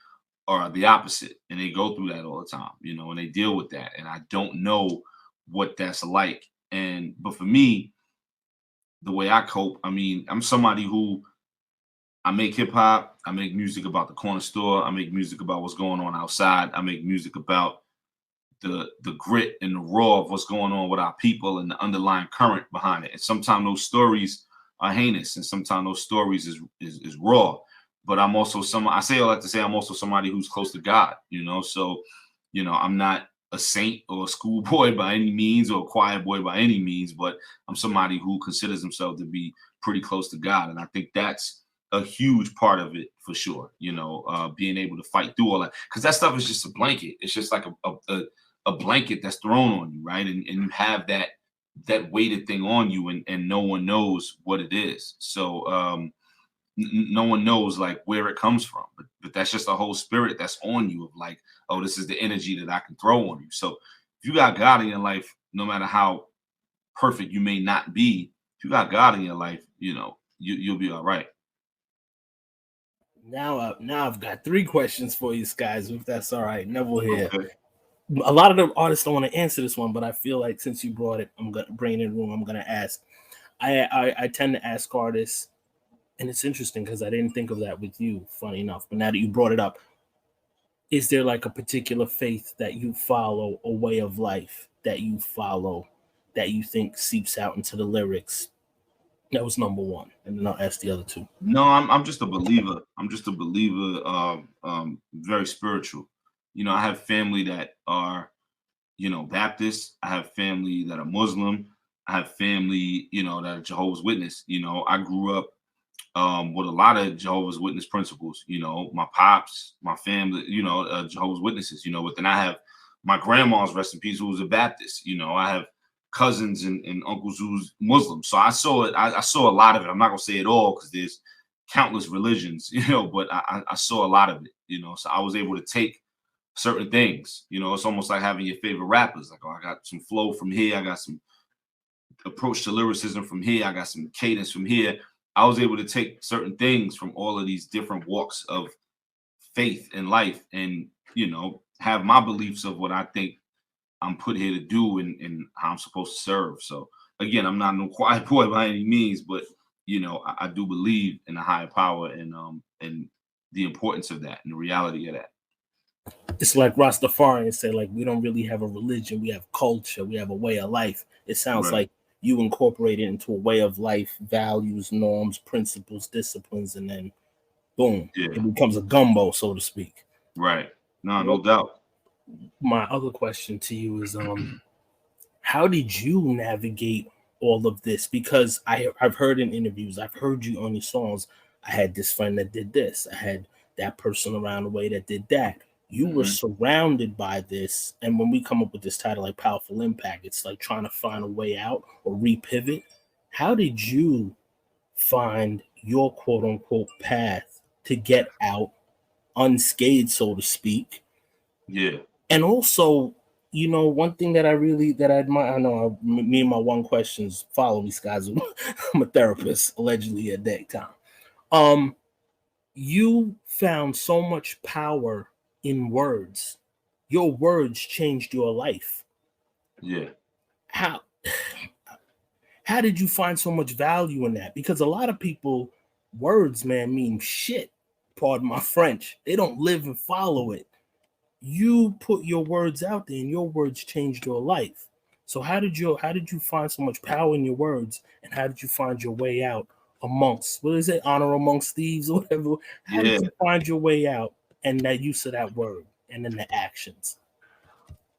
are the opposite, and they go through that all the time, and they deal with that. And I don't know what that's like. But for me, the way I cope, I'm somebody who, I make hip hop, I make music about the corner store, I make music about what's going on outside, I make music about the grit and the raw of what's going on with our people and the underlying current behind it. And sometimes those stories are heinous, and sometimes those stories is raw. But I'm also I say all that to say I'm also somebody who's close to God, So, I'm not a saint or a schoolboy by any means, or a choir boy by any means, but I'm somebody who considers himself to be pretty close to God. And I think that's a huge part of it for sure, being able to fight through all that, because that stuff is just a blanket. It's just like a blanket that's thrown on you, right? And you have that weighted thing on you, and no one knows what it is. So no one knows like where it comes from, but that's just a whole spirit that's on you of like, oh, this is the energy that I can throw on you. So if you got God in your life, no matter how perfect you may not be, if you got God in your life, you'll be all right. Now I've got 3 questions for you guys, if that's all right. Neville here. Okay. A lot of the artists don't want to answer this one, but I feel like since you brought it, I'm gonna bring it in the room. I'm gonna ask. I tend to ask artists, and it's interesting because I didn't think of that with you, funny enough. But now that you brought it up, is there like a particular faith that you follow, a way of life that you follow, that you think seeps out into the lyrics? That was number 1, and then I'll ask the other 2. No, I'm just a believer. I'm just a believer, very spiritual. I have family that are, Baptist. I have family that are Muslim. I have family, that are Jehovah's Witness. I grew up with a lot of Jehovah's Witness principles. My pops, my family, Jehovah's Witnesses. But then I have my grandma's, rest in peace, who was a Baptist. I have cousins and uncles who's Muslim. So I saw it. I saw a lot of it. I'm not gonna say it all because there's countless religions, but I saw a lot of it, So I was able to take certain things. It's almost like having your favorite rappers. Like, oh, I got some flow from here. I got some approach to lyricism from here. I got some cadence from here. I was able to take certain things from all of these different walks of faith in life and, have my beliefs of what I think I'm put here to do and how I'm supposed to serve. So again, I'm not no quiet boy by any means, but I do believe in the higher power and the importance of that and the reality of that. It's like Rastafarians say, like, we don't really have a religion, we have culture, we have a way of life. It sounds like you incorporate it into a way of life, values, norms, principles, disciplines, and then boom, it becomes a gumbo, so to speak. Right. No doubt. my other question to you is, how did you navigate all of this? Because I've heard in interviews, I've heard you on your songs. I had this friend that did this. I had that person around the way that did that. You were surrounded by this, and when we come up with this title like Powaful Impact, it's like trying to find a way out or repivot. How did you find your quote unquote path to get out unscathed, so to speak? Yeah. And also, you know, one thing that I admire, I know me and my one questions follow me, Skyzoo. I'm a therapist, allegedly at that time. You found so much power in words. Your words changed your life. Yeah. How did you find so much value in that? Because a lot of people, words, man, mean shit. Pardon my French. They don't live and follow it. You put your words out there, and your words changed your life. So how did you find so much power in your words, and how did you find your way out amongst, what is it, honor amongst thieves or whatever? How did you find your way out, and that use of that word, and then the actions?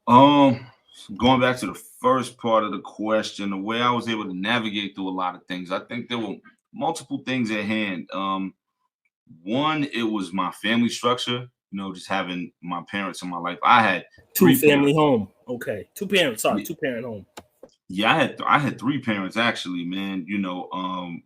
Going back to the first part of the question, the way I was able to navigate through a lot of things, I think there were multiple things at hand. One, it was my family structure. You know, just having my parents in my life. I had two family home. Okay, two parent home. Yeah, I had three parents actually, man. You know,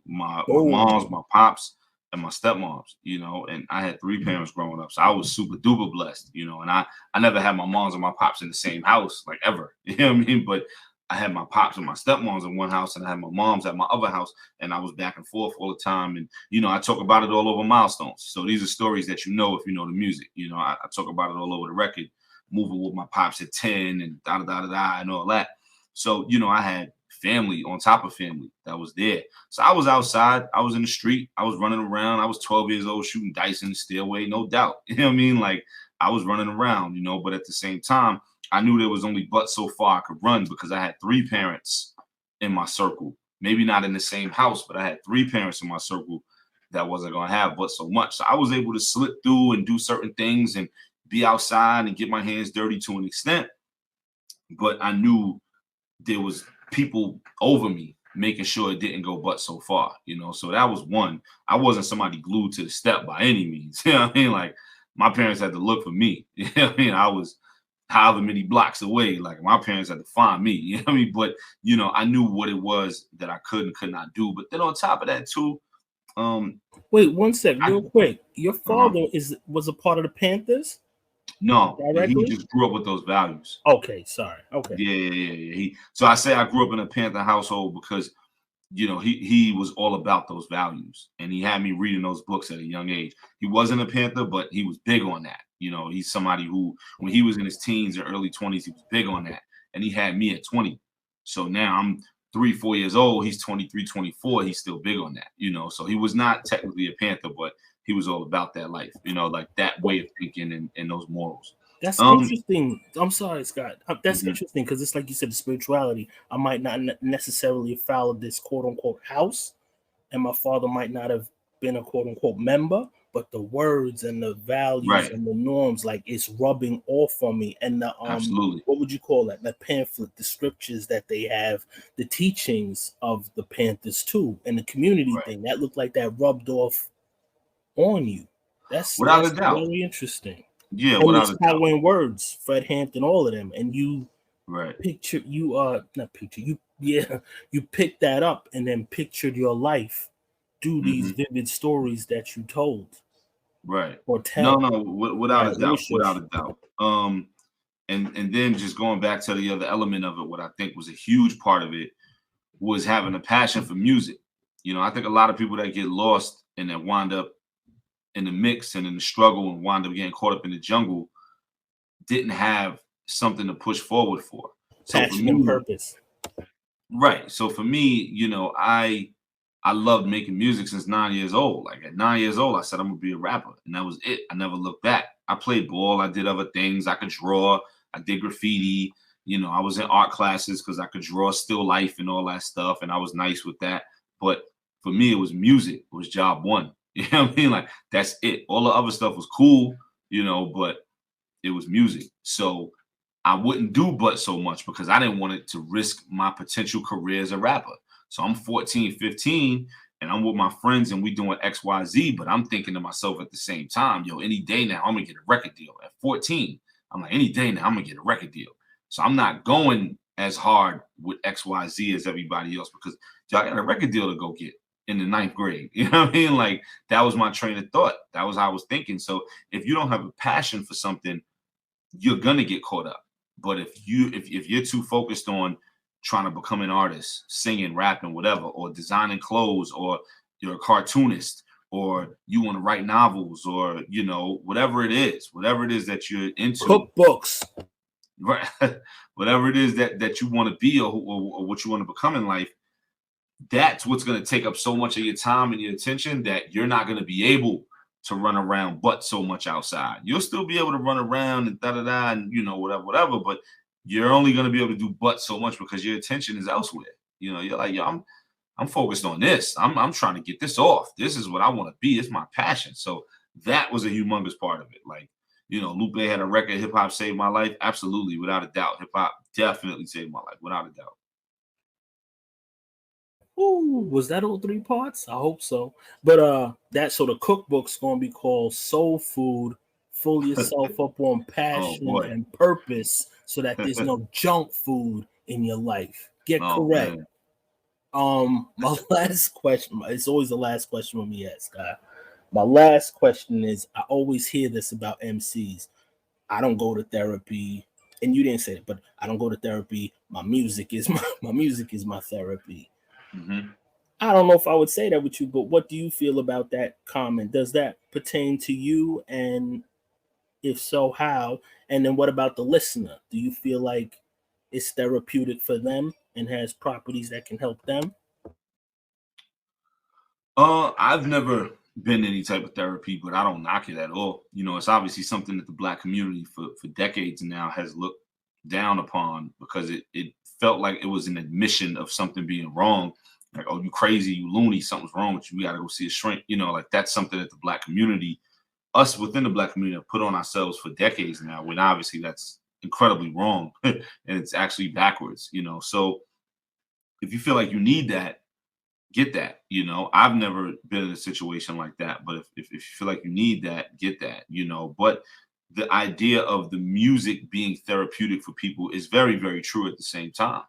my moms, my pops, and my stepmoms. You know, and I had three parents growing up, so I was super duper blessed. You know, and I never had my moms and my pops in the same house, like ever. You know what I mean? But I had my pops and my stepmoms in one house, and I had my moms at my other house, and I was back and forth all the time. And you know, I talk about it all over Milestones. So these are stories that you know if you know the music. You know, I talk about it all over the record, moving with my pops at 10 and da da da da da and all that. So you know, I had family on top of family that was there. So I was outside, I was in the street, I was running around. I was 12 years old shooting dice in the stairway, no doubt. You know what I mean? Like I was running around, you know, but at the same time, I knew there was only but so far I could run because I had three parents in my circle. Maybe not in the same house, but I had three parents in my circle that wasn't going to have but so much. So I was able to slip through and do certain things and be outside and get my hands dirty to an extent. But I knew there was people over me making sure it didn't go but so far, you know? So that was one. I wasn't somebody glued to the step by any means. You know what I mean? Like my parents had to look for me. You know what I mean? I was however many blocks away. Like my parents had to find me. You know what I mean? But you know, I knew what it was that I could and could not do. But then on top of that too, wait 1 sec, real quick. Your father was a part of the Panthers? No, directly? he just grew up with those values. Okay, sorry. Okay. Yeah. So I say I grew up in a Panther household because, you know, he was all about those values, and he had me reading those books at a young age. He wasn't a Panther, but he was big on that. You know, he's somebody who, when he was in his teens or early 20s, he was big on that, and he had me at 20. So now I'm 3-4 years old. He's 23, 24. He's still big on that. You know, so he was not technically a Panther, but he was all about that life. You know, like that way of thinking and those morals. That's interesting. I'm sorry, Scott. That's interesting because it's like you said, the spirituality. I might not necessarily have followed this quote unquote house, and my father might not have been a quote unquote member, but the words and the values and the norms, like it's rubbing off on me. And the Absolutely. What would you call that? The pamphlet, the scriptures that they have, the teachings of the Panthers too, and the community thing that looked like that rubbed off on you. That's without a doubt very interesting. Yeah, and without a doubt. Power in words, Fred Hampton, all of them, and you picture you picked that up and then pictured your life through these vivid stories that you told. Right. Or tell. No, without a doubt. And then just going back to the other element of it, what I think was a huge part of it was having a passion for music. You know, I think a lot of people that get lost and that wind up in the mix and in the struggle and wind up getting caught up in the jungle didn't have something to push forward for. So passion and purpose. Right. So for me, you know, I loved making music since 9 years old. Like at 9 years old, I said I'm gonna be a rapper, and that was it. I never looked back. I played ball. I did other things. I could draw. I did graffiti. You know, I was in art classes because I could draw still life and all that stuff, and I was nice with that. But for me, it was music. It was job one. You know what I mean? Like that's it. All the other stuff was cool, you know, but it was music. So I wouldn't do but so much because I didn't want it to risk my potential career as a rapper. So I'm 14, 15, and I'm with my friends and we doing XYZ, but I'm thinking to myself at the same time, yo, any day now I'm gonna get a record deal. At 14, I'm like, any day now I'm gonna get a record deal. So I'm not going as hard with XYZ as everybody else because y'all got a record deal to go get in the 9th grade. You know what I mean? Like, that was my train of thought. That was how I was thinking. So if you don't have a passion for something, you're gonna get caught up. But if you're too focused on trying to become an artist, singing, rapping, whatever, or designing clothes, or you're a cartoonist, or you want to write novels, or whatever it is that you're into, cookbooks, right? Whatever it is that you want to be or what you want to become in life, that's what's going to take up so much of your time and your attention that you're not going to be able to run around but so much outside. You'll still be able to run around and da-da-da and whatever, but you're only going to be able to do but so much because your attention is elsewhere. You're like, yo, I'm focused on this. I'm trying to get this off. This is what I want to be. It's my passion. So that was a humongous part of it. Like, Lupe had a record, hip hop saved my life. Absolutely, without a doubt. Hip hop definitely saved my life, without a doubt. Ooh, was that all 3 parts? I hope so. But the cookbook's gonna be called Soul Food. Fill yourself up on passion and purpose so that there's no junk food in your life. Get correct. Man. My last question, it's always the last question when we ask, guy. My last question is, I always hear this about MCs. I don't go to therapy, and you didn't say it, but I don't go to therapy. My music is my therapy. Mm-hmm. I don't know if I would say that with you, but what do you feel about that comment? Does that pertain to you? And if so, how? And then what about the listener? Do you feel like it's therapeutic for them and has properties that can help them? I've never been any type of therapy, but I don't knock it at all. It's obviously something that the Black community for decades now has looked down upon because it felt like it was an admission of something being wrong. Like, oh, you crazy, you loony, something's wrong with you. We got to go see a shrink. Like, that's something that the Black community, us within the Black community, have put on ourselves for decades now, when obviously that's incredibly wrong and it's actually backwards. So if you feel like you need that, get that. I've never been in a situation like that, but if you feel like you need that, get that. But the idea of the music being therapeutic for people is very, very true at the same time,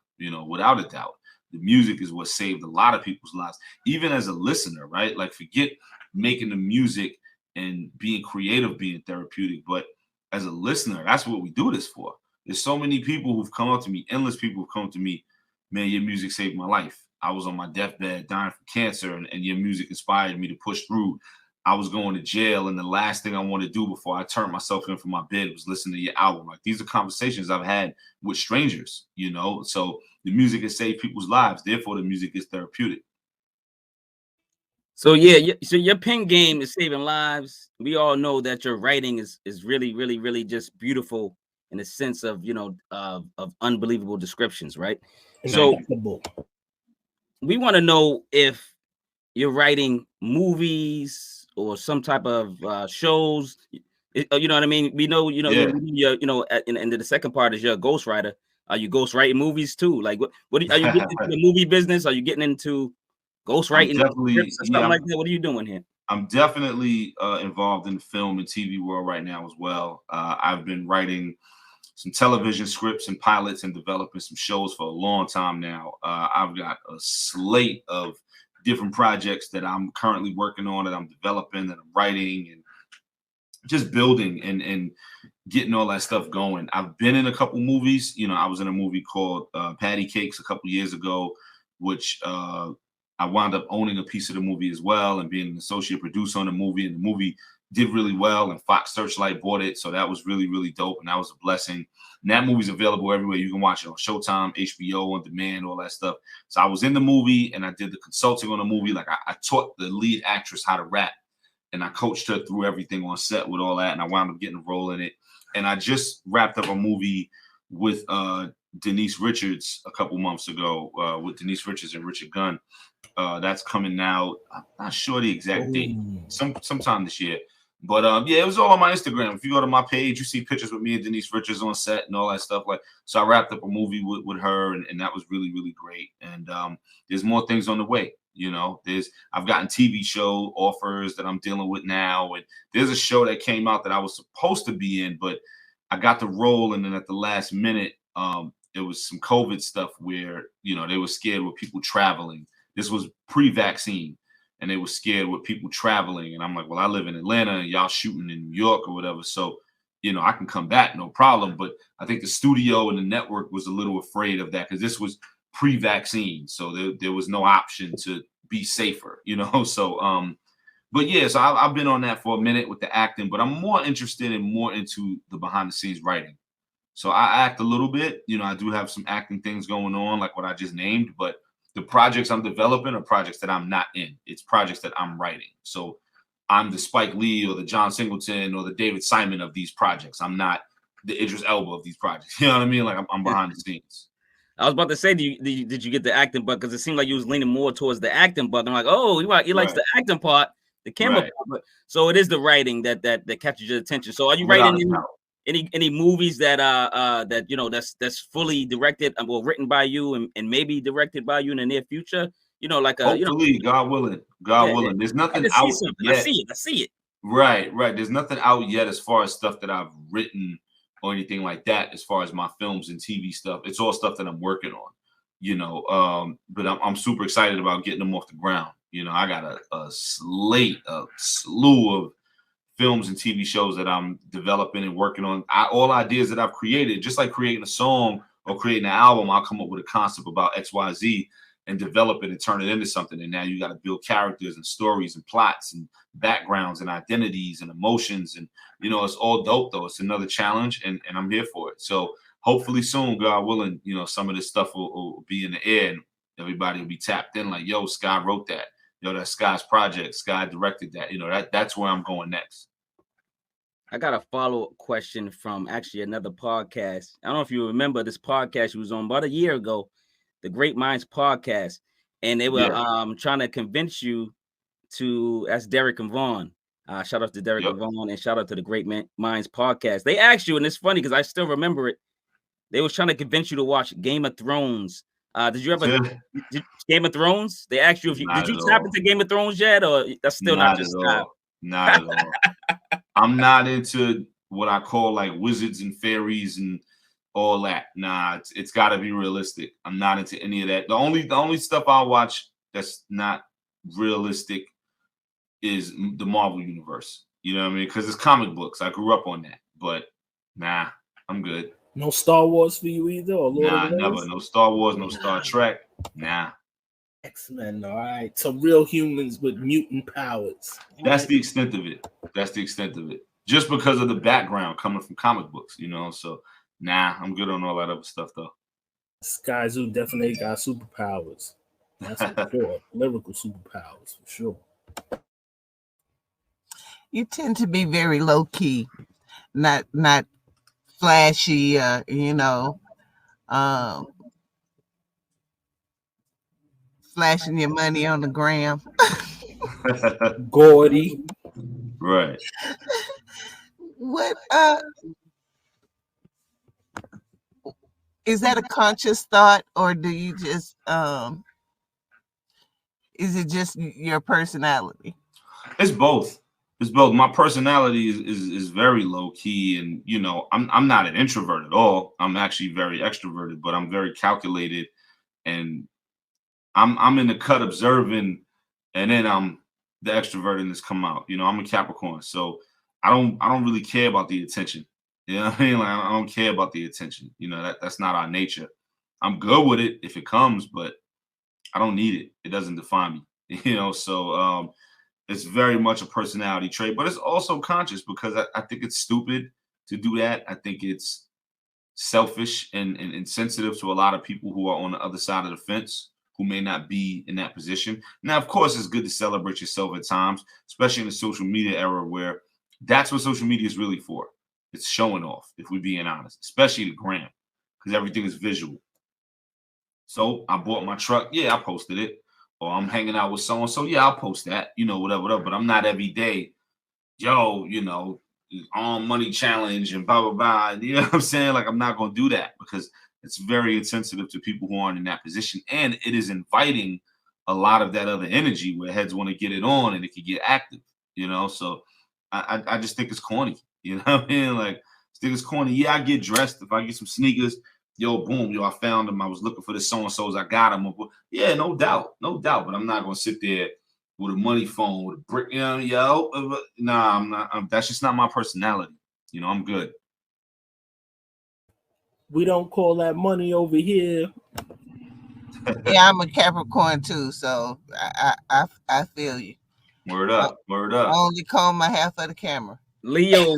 without a doubt. The music is what saved a lot of people's lives, even as a listener, right? Like, forget making the music and being creative, being therapeutic, but as a listener, that's what we do this for. There's so many people who've come up to me, endless people who've come to me, man, your music saved my life. I was on my deathbed dying from cancer, and your music inspired me to push through. I was going to jail, and the last thing I wanted to do before I turned myself in from my bed was listen to your album. Like, these are conversations I've had with strangers, So the music has saved people's lives. Therefore, the music is therapeutic. So your pen game is saving lives. We all know that your writing is really, really, really just beautiful in the sense of of unbelievable descriptions, right? So we want to know if you're writing movies or some type of shows. You know what I mean? We know, and the second part is you're a ghostwriter. Are you ghostwriting movies too? Like, what are you getting into the movie business? Are you getting into ghostwriting scripts or something like that? What are you doing here? I'm definitely involved in the film and TV world right now as well. I've been writing some television scripts and pilots and developing some shows for a long time now. I've got a slate of different projects that I'm currently working on, that I'm developing, that I'm writing, and just building and getting all that stuff going. I've been in a couple movies. I was in a movie called Patty Cakes a couple years ago, which I wound up owning a piece of the movie as well and being an associate producer on the movie. And the movie did really well, and Fox Searchlight bought it. So that was really, really dope. And that was a blessing. And that movie's available everywhere. You can watch it on Showtime, HBO, on demand, all that stuff. So I was in the movie and I did the consulting on the movie. Like, I taught the lead actress how to rap, and I coached her through everything on set with all that. And I wound up getting a role in it. And I just wrapped up a movie with Denise Richards a couple months ago, with Denise Richards and Richard Gunn. That's coming out. I'm not sure the exact date. Sometime this year. But yeah, it was all on my Instagram. If you go to my page, you see pictures with me and Denise Richards on set and all that stuff. Like, so I wrapped up a movie with her, and that was really, really great. And there's more things on the way. You know, I've gotten TV show offers that I'm dealing with now, and there's a show that came out that I was supposed to be in, but I got the role, and then at the last minute, it was some COVID stuff where, you know, they were scared with people traveling. This was pre-vaccine. And they were scared with people traveling. And I'm like, well, I live in Atlanta and y'all shooting in New York or whatever. So, you know, I can come back, no problem. But I think the studio and the network was a little afraid of that because this was pre-vaccine. So there was no option to be safer, you know? So, but yeah, so I've been on that for a minute with the acting, but I'm more interested and more into the behind the scenes writing. So I act a little bit, you know, I do have some acting things going on, like what I just named, but the projects I'm developing are projects that I'm not in. It's projects that I'm writing. So I'm the Spike Lee or the John Singleton or the David Simon of these projects. I'm not the Idris Elba of these projects. You know what I mean? Like I'm behind the scenes. I was about to say, did you get the acting bug? Because it seemed like you was leaning more towards the acting bug. I'm like, oh, he likes the acting part, the camera part. But, so it is the writing that captures your attention. So are you writing any movies that that you know that's fully directed or written by you and maybe directed by you in the near future? You know, like hopefully, you know, God willing. Yeah. There's nothing out yet. I see it. Right. There's nothing out yet as far as stuff that I've written or anything like that. As far as my films and TV stuff, it's all stuff that I'm working on. You know, but I'm super excited about getting them off the ground. You know, I got a slew of films and TV shows that I'm developing and working on. All ideas that I've created, just like creating a song or creating an album, I'll come up with a concept about XYZ and develop it and turn it into something. And now you got to build characters and stories and plots and backgrounds and identities and emotions. And, you know, it's all dope though. It's another challenge and I'm here for it. So hopefully soon, God willing, you know, some of this stuff will be in the air and everybody will be tapped in like, yo, Sky wrote that. You know, that's Sky's project. Sky directed that. You know, that's where I'm going next. I got a follow-up question from actually another podcast. I don't know if you remember this podcast you was on about a year ago, the Great Minds Podcast. And they were trying to convince you to, that's Derek and Vaughn. Shout out to Derek and Vaughn and shout out to the Great Minds Podcast. They asked you, and it's funny because I still remember it. They was trying to convince you to watch Game of Thrones. Did you ever Game of Thrones? They asked you if you did you tap into Game of Thrones yet, or that's still not just not at all. I'm not into what I call like wizards and fairies and all that. Nah, it's got to be realistic. I'm not into any of that. The only stuff I'll watch that's not realistic is the Marvel universe. You know what I mean? Because it's comic books. I grew up on that. But nah, I'm good. No Star Wars for you either? Or Lord of the Rings? Never. No Star Wars, no Star Trek. Nah. X-Men, all right. So real humans with mutant powers. That's the extent of it. Just because of the background coming from comic books, you know. So nah, I'm good on all that other stuff though. Skyzoo definitely got superpowers. That's for sure. Lyrical superpowers for sure. You tend to be very low key, not flashy, you know, flashing your money on the gram. Gaudy. Right. What is that a conscious thought, or do you just is it just your personality? It's both. My personality is very low key, and you know, I'm not an introvert at all. I'm actually very extroverted, but I'm very calculated, and I'm in the cut observing, and then the extrovertedness come out. You know, I'm a Capricorn, so I don't really care about the attention. You know what I mean? Like I don't care about the attention. You know, that's not our nature. I'm good with it if it comes, but I don't need it. It doesn't define me. You know, so it's very much a personality trait, but it's also conscious because I think it's stupid to do that. I think it's selfish and insensitive to a lot of people who are on the other side of the fence who may not be in that position. Now, of course, it's good to celebrate yourself at times, especially in the social media era where that's what social media is really for. It's showing off, if we're being honest, especially the gram, because everything is visual. So I bought my truck. Yeah, I posted it. Or I'm hanging out with someone. So yeah, I'll post that, you know, whatever. But I'm not every day yo, on money challenge and blah, blah, blah. You know what I'm saying? Like, I'm not going to do that because it's very insensitive to people who aren't in that position. And it is inviting a lot of that other energy where heads want to get it on and it can get active, So I just think it's corny. You know what I mean? Like, I think it's corny. Yeah, I get dressed. If I get some sneakers, boom, I found them. I was looking for the so-and-sos. I got them. Yeah, no doubt. But I'm not going to sit there with a money phone, with a brick, Nah, I'm not. That's just not my personality. I'm good. We don't call that money over here. Yeah, I'm a Capricorn too, so I feel you. Word up. I only comb my half of the camera. Leo,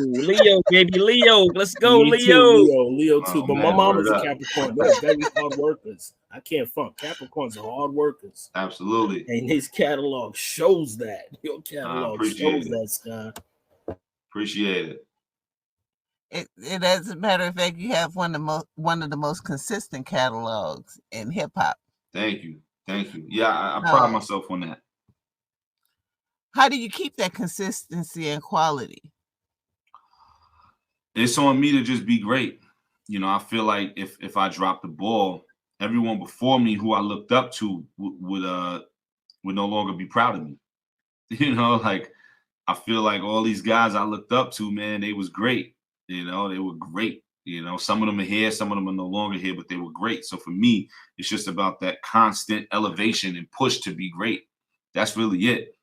baby, Leo. Let's go, Me Leo. Too, Leo too. Oh, but man, my mom is a up. Capricorn. They're very hard workers. I can't front. Capricorns are hard workers. Absolutely. And his catalog shows that. Your catalog shows that, Sky. Appreciate it. It as a matter of fact, you have one of the most consistent catalogs in hip hop. Thank you. Yeah, I pride myself on that. How do you keep that consistency and quality? It's on me to just be great. I feel like if I drop the ball, everyone before me who I looked up to would no longer be proud of me. Like, I feel like all these guys I looked up to, man, they was great. They were great. Some of them are here, some of them are no longer here, but they were great. So for me, it's just about that constant elevation and push to be great. That's really it.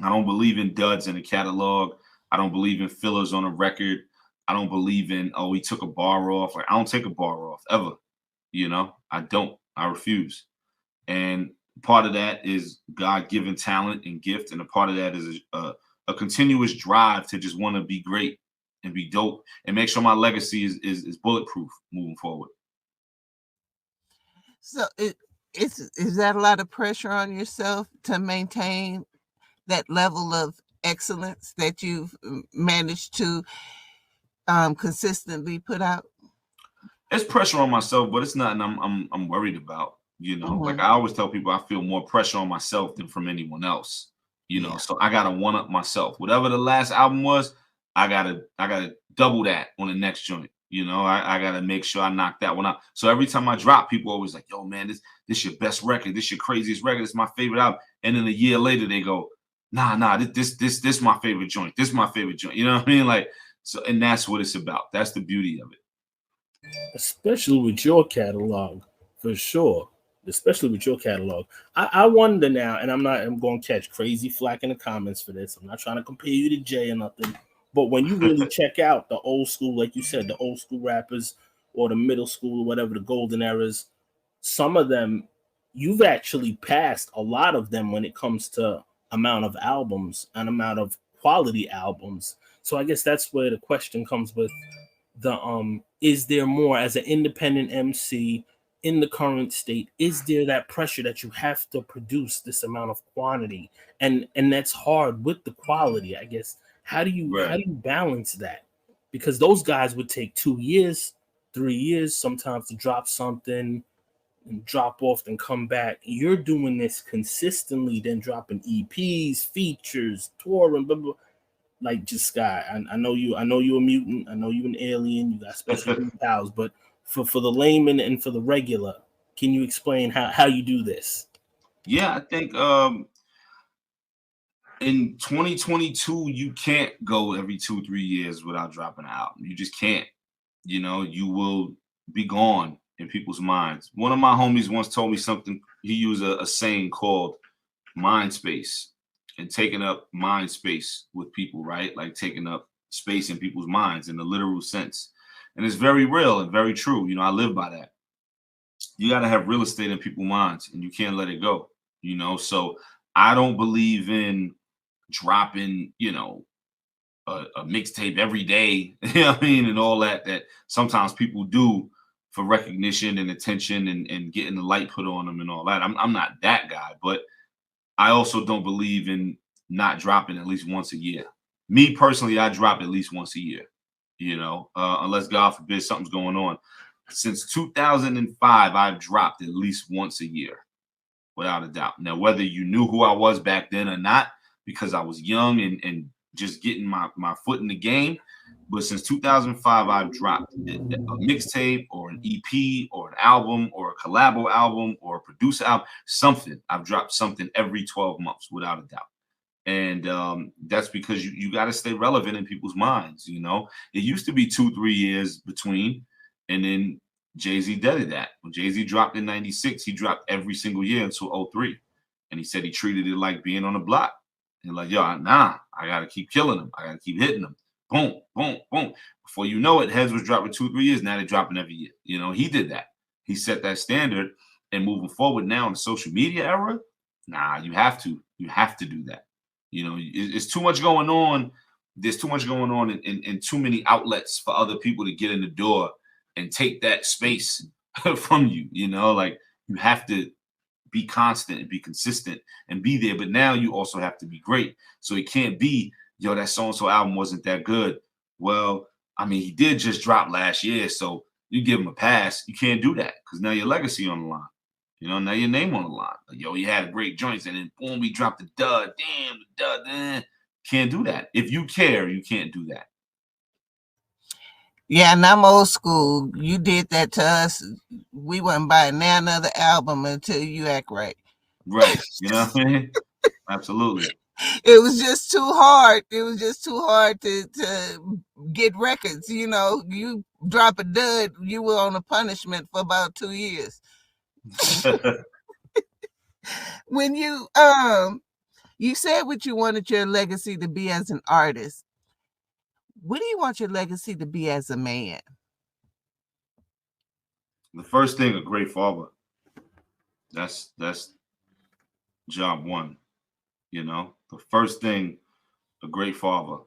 I don't believe in duds in a catalog. I don't believe in fillers on a record. I don't believe in, we took a bar off. Like, I don't take a bar off ever. I don't. I refuse. And part of that is God-given talent and gift. And a part of that is a continuous drive to just want to be great and be dope and make sure my legacy is bulletproof moving forward. So is that a lot of pressure on yourself to maintain that level of excellence that you've managed to consistently put out? It's pressure on myself, but it's nothing I'm worried about. Like I always tell people, I feel more pressure on myself than from anyone else. So I gotta one up myself. Whatever the last album was, I gotta double that on the next joint. I gotta make sure I knock that one out. So every time I drop, people always like, yo, man, this your best record, this your craziest record, this my favorite album. And then a year later they go, nah, this my favorite joint. This my favorite joint. You know what I mean? Like, so, and that's what it's about. That's the beauty of it. Especially with your catalog, for sure. Especially with your catalog. I wonder now, and I'm going to catch crazy flack in the comments for this. I'm not trying to compare you to Jay or nothing. But when you really check out the old school, like you said, the old school rappers or the middle school or whatever, the golden eras, some of them, you've actually passed a lot of them when it comes to amount of albums and amount of quality albums. So I guess that's where the question comes with the is there more as an independent MC in the current state? Is there that pressure that you have to produce this amount of quantity? And that's hard with the quality, I guess. How do you balance that? Because those guys would take 2 years, 3 years sometimes to drop something and drop off and come back. You're doing this consistently, then dropping EPs, features, touring, blah, blah. Like, just Sky, I know you a mutant, I know you an alien, you got special powers, but for the layman and for the regular, can you explain how you do this? Yeah, I think in 2022, you can't go every 2-3 years without dropping an album. You just can't. You will be gone in people's minds. One of my homies once told me something. He used a saying called mind space, and taking up mind space with people, right? Like taking up space in people's minds in the literal sense. And it's very real and very true. I live by that. You got to have real estate in people's minds and you can't let it go, So I don't believe in dropping, a mixtape every day, and all that sometimes people do for recognition and attention and getting the light put on them and all that. I'm not that guy, but I also don't believe in not dropping at least once a year. Me personally, I drop at least once a year, unless God forbid something's going on. Since 2005, I've dropped at least once a year, without a doubt. Now, whether you knew who I was back then or not, because I was young and just getting my foot in the game. But since 2005, I've dropped a mixtape or an EP or an album or a collabo album or a producer album, something. I've dropped something every 12 months without a doubt. And that's because you got to stay relevant in people's minds. You know, it used to be 2-3 years between, and then Jay-Z did that. When Jay-Z dropped in 96, he dropped every single year until 03. And he said he treated it like being on the block. And like, yo, nah, I got to keep killing them. I got to keep hitting them. Boom, boom, boom. Before you know it, heads was dropping 2-3 years. Now they're dropping every year. You know, he did that. He set that standard. And moving forward now in the social media era, nah, you have to do that. You know, it's too much going on. There's too much going on in too many outlets for other people to get in the door and take that space from you. You know, like you have to be constant and be consistent and be there. But now you also have to be great. So it can't be, yo, that so-and-so album wasn't that good. Well, I mean, he did just drop last year, so you give him a pass. You can't do that because now your legacy on the line. You know, now your name on the line. Like, yo, he had great joints, and then boom, we dropped the dud. Damn, the dud. Can't do that. If you care, you can't do that. Yeah, and I'm old school. You did that to us. We wouldn't buy now another album until you act right. Right. You know what I mean? Absolutely. It was just too hard. It was just too hard to get records. You know, you drop a dud, you were on a punishment for about 2 years. When you said what you wanted your legacy to be as an artist, what do you want your legacy to be as a man? The first thing, a great father. That's job one. You know, the first thing, a great father,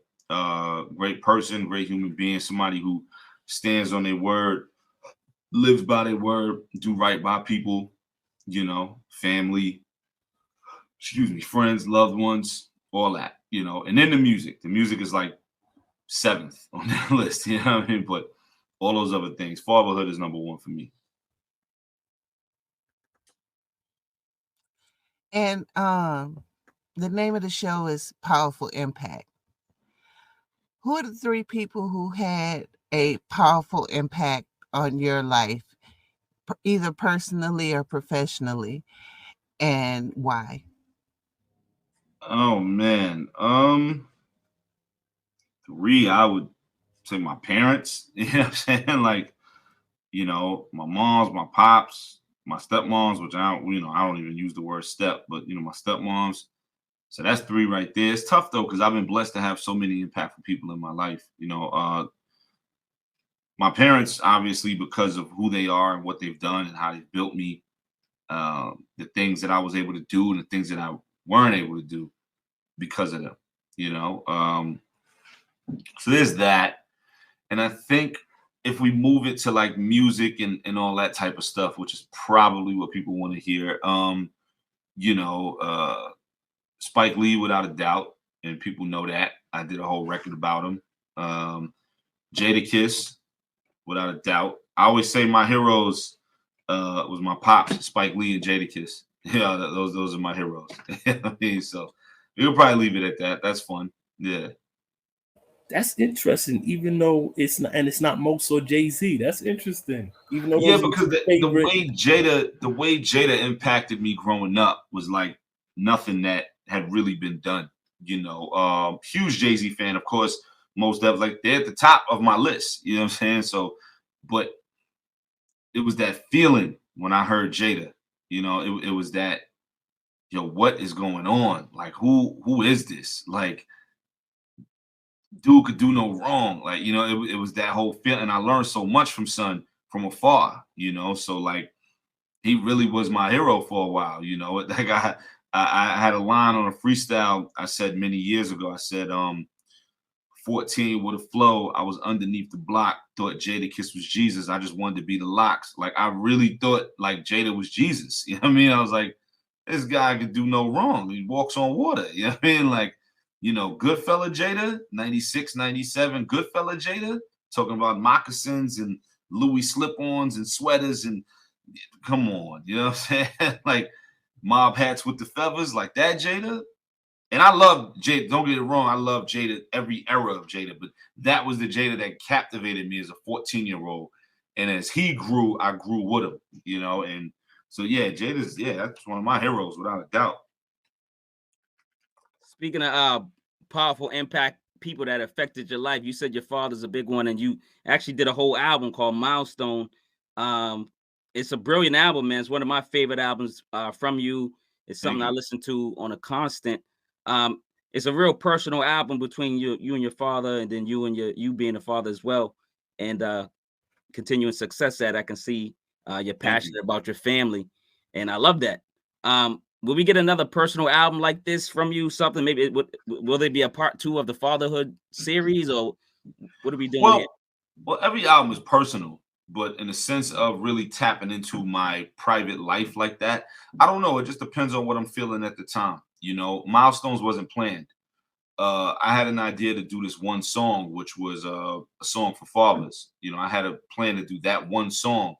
great person, great human being, somebody who stands on their word, lives by their word, do right by people, you know, family, friends, loved ones, all that, you know. And then the music is like 7th on that list, you know what I mean? But all those other things, fatherhood is number one for me. And the name of the show is Powaful Impact. Who are the 3 people who had a powerful impact on your life, either personally or professionally, and why? Oh man, 3, I would say my parents. You know what I'm saying? Like, you know, my moms, my pops, my stepmoms, which I don't even use the word step, but you know, my stepmoms. So that's 3 right there. It's tough though, because I've been blessed to have so many impactful people in my life. You know, my parents, obviously, because of who they are and what they've done and how they've built me, the things that I was able to do and the things that I weren't able to do because of them, you know. So there's that. And I think if we move it to like music and all that type of stuff, which is probably what people want to hear, you know, Spike Lee, without a doubt, and people know that. I did a whole record about him. Jadakiss, without a doubt. I always say my heroes was my pops, Spike Lee and Jadakiss. Yeah, those are my heroes. I mean, so we'll probably leave it at that. That's fun. Yeah. That's interesting, even though it's not Most or Jay-Z. That's interesting. Even though because the way Jada impacted me growing up was like nothing that had really been done. You know, huge Jay-Z fan, of course. Most of like they're at the top of my list. You know what I'm saying? So, but it was that feeling when I heard Jada. You know, it was that, yo, what is going on? Like, who is this? Like, dude could do no wrong. Like, you know, it was that whole feeling. And I learned so much from Son from afar, you know. So like he really was my hero for a while, you know. Like I had a line on a freestyle I said many years ago. I said, 14 with a flow. I was underneath the block, thought Jadakiss was Jesus. I just wanted to be the locks. Like I really thought like Jada was Jesus. You know what I mean? I was like, this guy could do no wrong. He walks on water. You know what I mean? Like, you know, Goodfella Jada, 96, 97, Goodfella Jada, talking about moccasins and Louis slip-ons and sweaters and come on, you know what I'm saying? Like mob hats with the feathers, like that Jada. And I love Jada. Don't get it wrong. I love Jada, every era of Jada, but that was the Jada that captivated me as a 14-year-old. And as he grew, I grew with him, you know. And so, yeah, that's one of my heroes without a doubt. Speaking of powerful impact, people that affected your life, you said your father's a big one, and you actually did a whole album called Milestone. It's a brilliant album, man. It's one of my favorite albums from you. It's something I listen to on a constant. It's a real personal album between you and your father, and then you being a father as well, and continuing success that I can see you're passionate about your family, and I love that. Will we get another personal album like this from you? Something maybe will there be a part 2 of the fatherhood series, or what are we doing here? Well, every album is personal, but in the sense of really tapping into my private life like that, I don't know. It just depends on what I'm feeling at the time. You know, Milestones wasn't planned. I had an idea to do this one song, which was a song for fathers. You know, I had a plan to do that one song.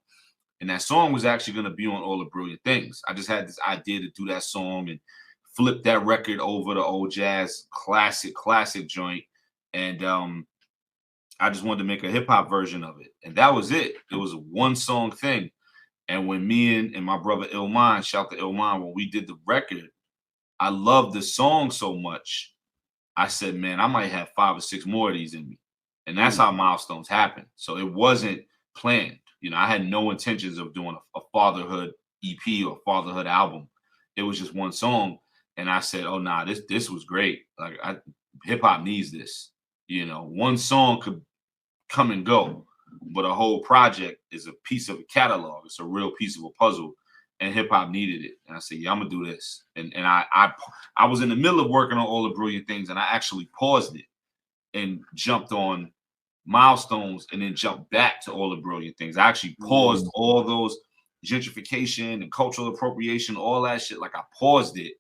And that song was actually going to be on All the Brilliant Things. I just had this idea to do that song and flip that record over to old jazz classic joint. And I just wanted to make a hip hop version of it. And that was it. It was a one song thing. And when me and my brother Ilman, shout to Ilman, when we did the record, I loved the song so much. I said, man, I might have 5 or 6 more of these in me. And that's how Milestones happened. So it wasn't planned. You know, I had no intentions of doing a fatherhood EP or fatherhood album. It was just one song. And I said, oh, nah, this was great. Like, hip hop needs this. You know, one song could come and go, but a whole project is a piece of a catalog. It's a real piece of a puzzle. And hip hop needed it. And I said, yeah, I'm gonna do this. And I was in the middle of working on All the Brilliant Things, and I actually paused it and jumped on Milestones and then jumped back to All the Brilliant Things. I actually paused all those gentrification and cultural appropriation, all that shit. Like, I paused it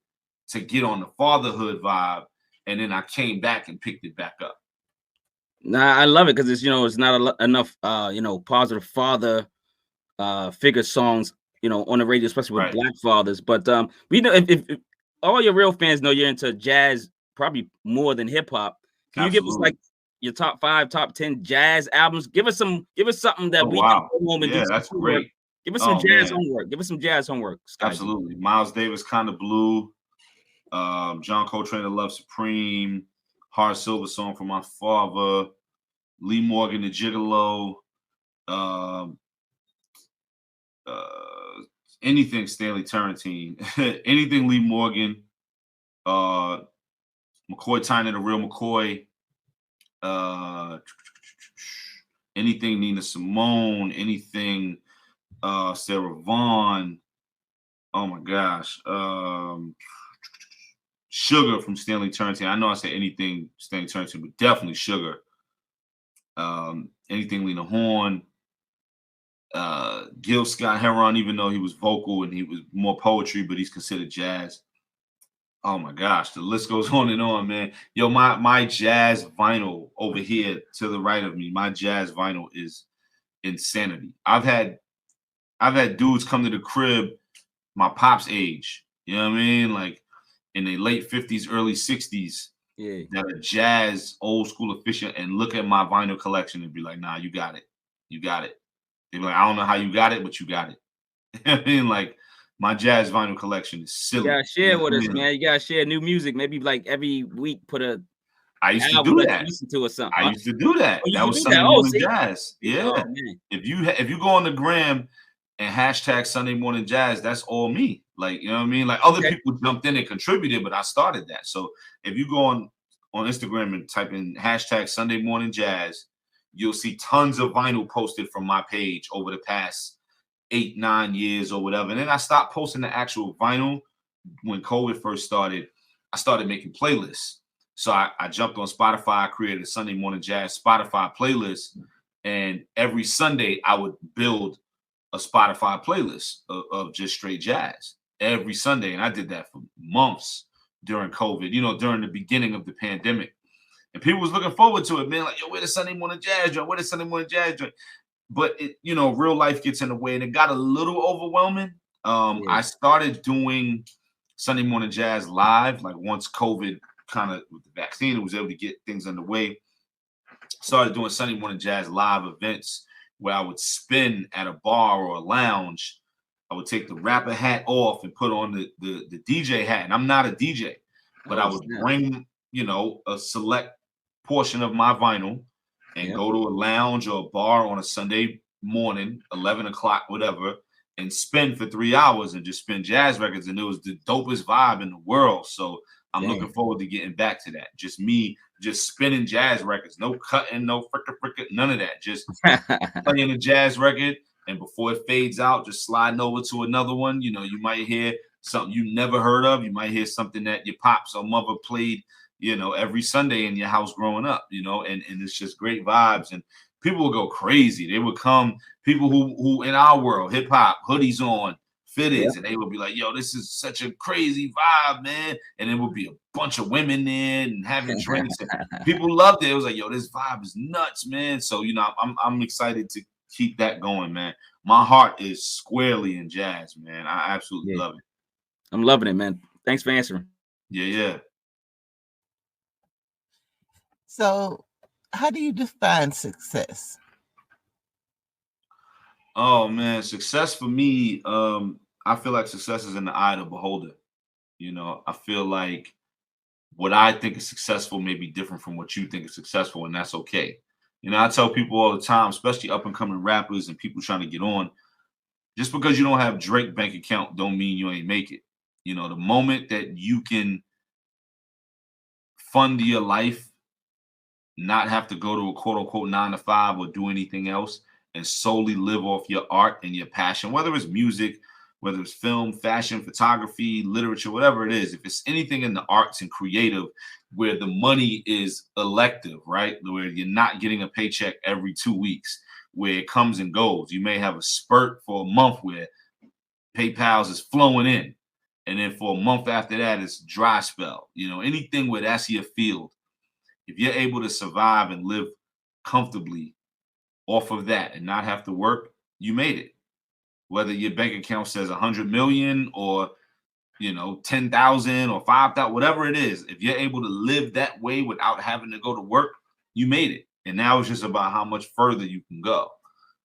to get on the fatherhood vibe, and then I came back and picked it back up. Nah, I love it because it's, you know, it's not enough you know, positive father figure songs, you know, on the radio, especially with Black fathers. But we know if all your real fans know you're into jazz probably more than hip hop. Can you give us like your top 5, top 10 jazz albums? Give us something that we can go home and do. That's great. Give us some jazz homework. Give us some jazz homework. Absolutely. Miles Davis, Kind of Blue. John Coltrane, The Love Supreme. Hard Silver Song for My Father. Lee Morgan, The Gigolo. Anything Stanley Turrentine. Anything Lee Morgan. McCoy Tyner, The Real McCoy. Anything Nina Simone. Anything Sarah Vaughan. Oh my gosh. Sugar from Stanley Turrentine. I know I said anything Stanley Turrentine, but definitely Sugar. Anything Lena Horne. Gil Scott Heron, even though he was vocal and he was more poetry, but he's considered jazz. Oh my gosh, the list goes on and on, man. Yo, my jazz vinyl over here to the right of me, my jazz vinyl is insanity. I've had dudes come to the crib my pop's age, you know what I mean? Like in the late 50s, early 60s, that are jazz, old school efficient, and look at my vinyl collection and be like, nah, you got it. You got it. They're like, I don't know how you got it, but you got it. I mean, like, my jazz vinyl collection is silly. You gotta share with us, man. You gotta share new music. Maybe like every week, put a. I used to do that. Listen to or something. I used to do that. Oh, that was Sunday morning see? jazz. Yeah. Oh, if you go on the gram and hashtag Sunday morning jazz, that's all me. Like, you know what I mean? Like, other people jumped in and contributed, but I started that. So if you go on Instagram and type in hashtag Sunday morning jazz, you'll see tons of vinyl posted from my page over the past 8-9 years or whatever. And then I stopped posting the actual vinyl when COVID first started. I started making playlists. So I jumped on Spotify. I created a Sunday morning jazz Spotify playlist. And every Sunday I would build a Spotify playlist of just straight jazz every Sunday. And I did that for months during COVID, you know, during the beginning of the pandemic. And people was looking forward to it, man. Like, yo, where the Sunday morning jazz joint? Where the Sunday morning jazz joint? But it, you know, real life gets in the way, and it got a little overwhelming. I started doing Sunday Morning Jazz live. Like once COVID kind of with the vaccine, it was able to get things underway. Started doing Sunday Morning Jazz live events where I would spin at a bar or a lounge. I would take the rapper hat off and put on the DJ hat. And I'm not a DJ, but I would bring, a select portion of my vinyl and go to a lounge or a bar on a Sunday morning, 11 o'clock, whatever, and spin for 3 hours and just spin jazz records. And it was the dopest vibe in the world. So I'm looking forward to getting back to that. Just me, just spinning jazz records, no cutting, no fricka, none of that. Just playing a jazz record, and before it fades out, just sliding over to another one. You might hear something you never heard of. You might hear something that your pops or mother played, every Sunday in your house growing up, and it's just great vibes. And people will go crazy. They would come, people who in our world, hip hop, hoodies on, fitteds, and they would be like, yo, this is such a crazy vibe, man. And it would be a bunch of women there and having drinks. And people loved it. It was like, yo, this vibe is nuts, man. So, I'm excited to keep that going, man. My heart is squarely in jazz, man. I absolutely love it. I'm loving it, man. Thanks for answering. Yeah. So how do you define success? Oh, man, success for me, I feel like success is in the eye of the beholder. I feel like what I think is successful may be different from what you think is successful, and that's okay. I tell people all the time, especially up and coming rappers and people trying to get on, just because you don't have Drake bank account don't mean you ain't make it. The moment that you can fund your life, not have to go to a quote unquote 9 to 5 or do anything else, and solely live off your art and your passion, whether it's music, whether it's film, fashion, photography, literature, whatever it is. If it's anything in the arts and creative where the money is elective, right? Where you're not getting a paycheck every 2 weeks, where it comes and goes. You may have a spurt for a month where PayPal's is flowing in. And then for a month after that, it's dry spell. Anything where that's your field. If you're able to survive and live comfortably off of that and not have to work, you made it. Whether your bank account says 100 million or 10,000 or 5,000, whatever it is, if you're able to live that way without having to go to work, you made it. And now it's just about how much further you can go.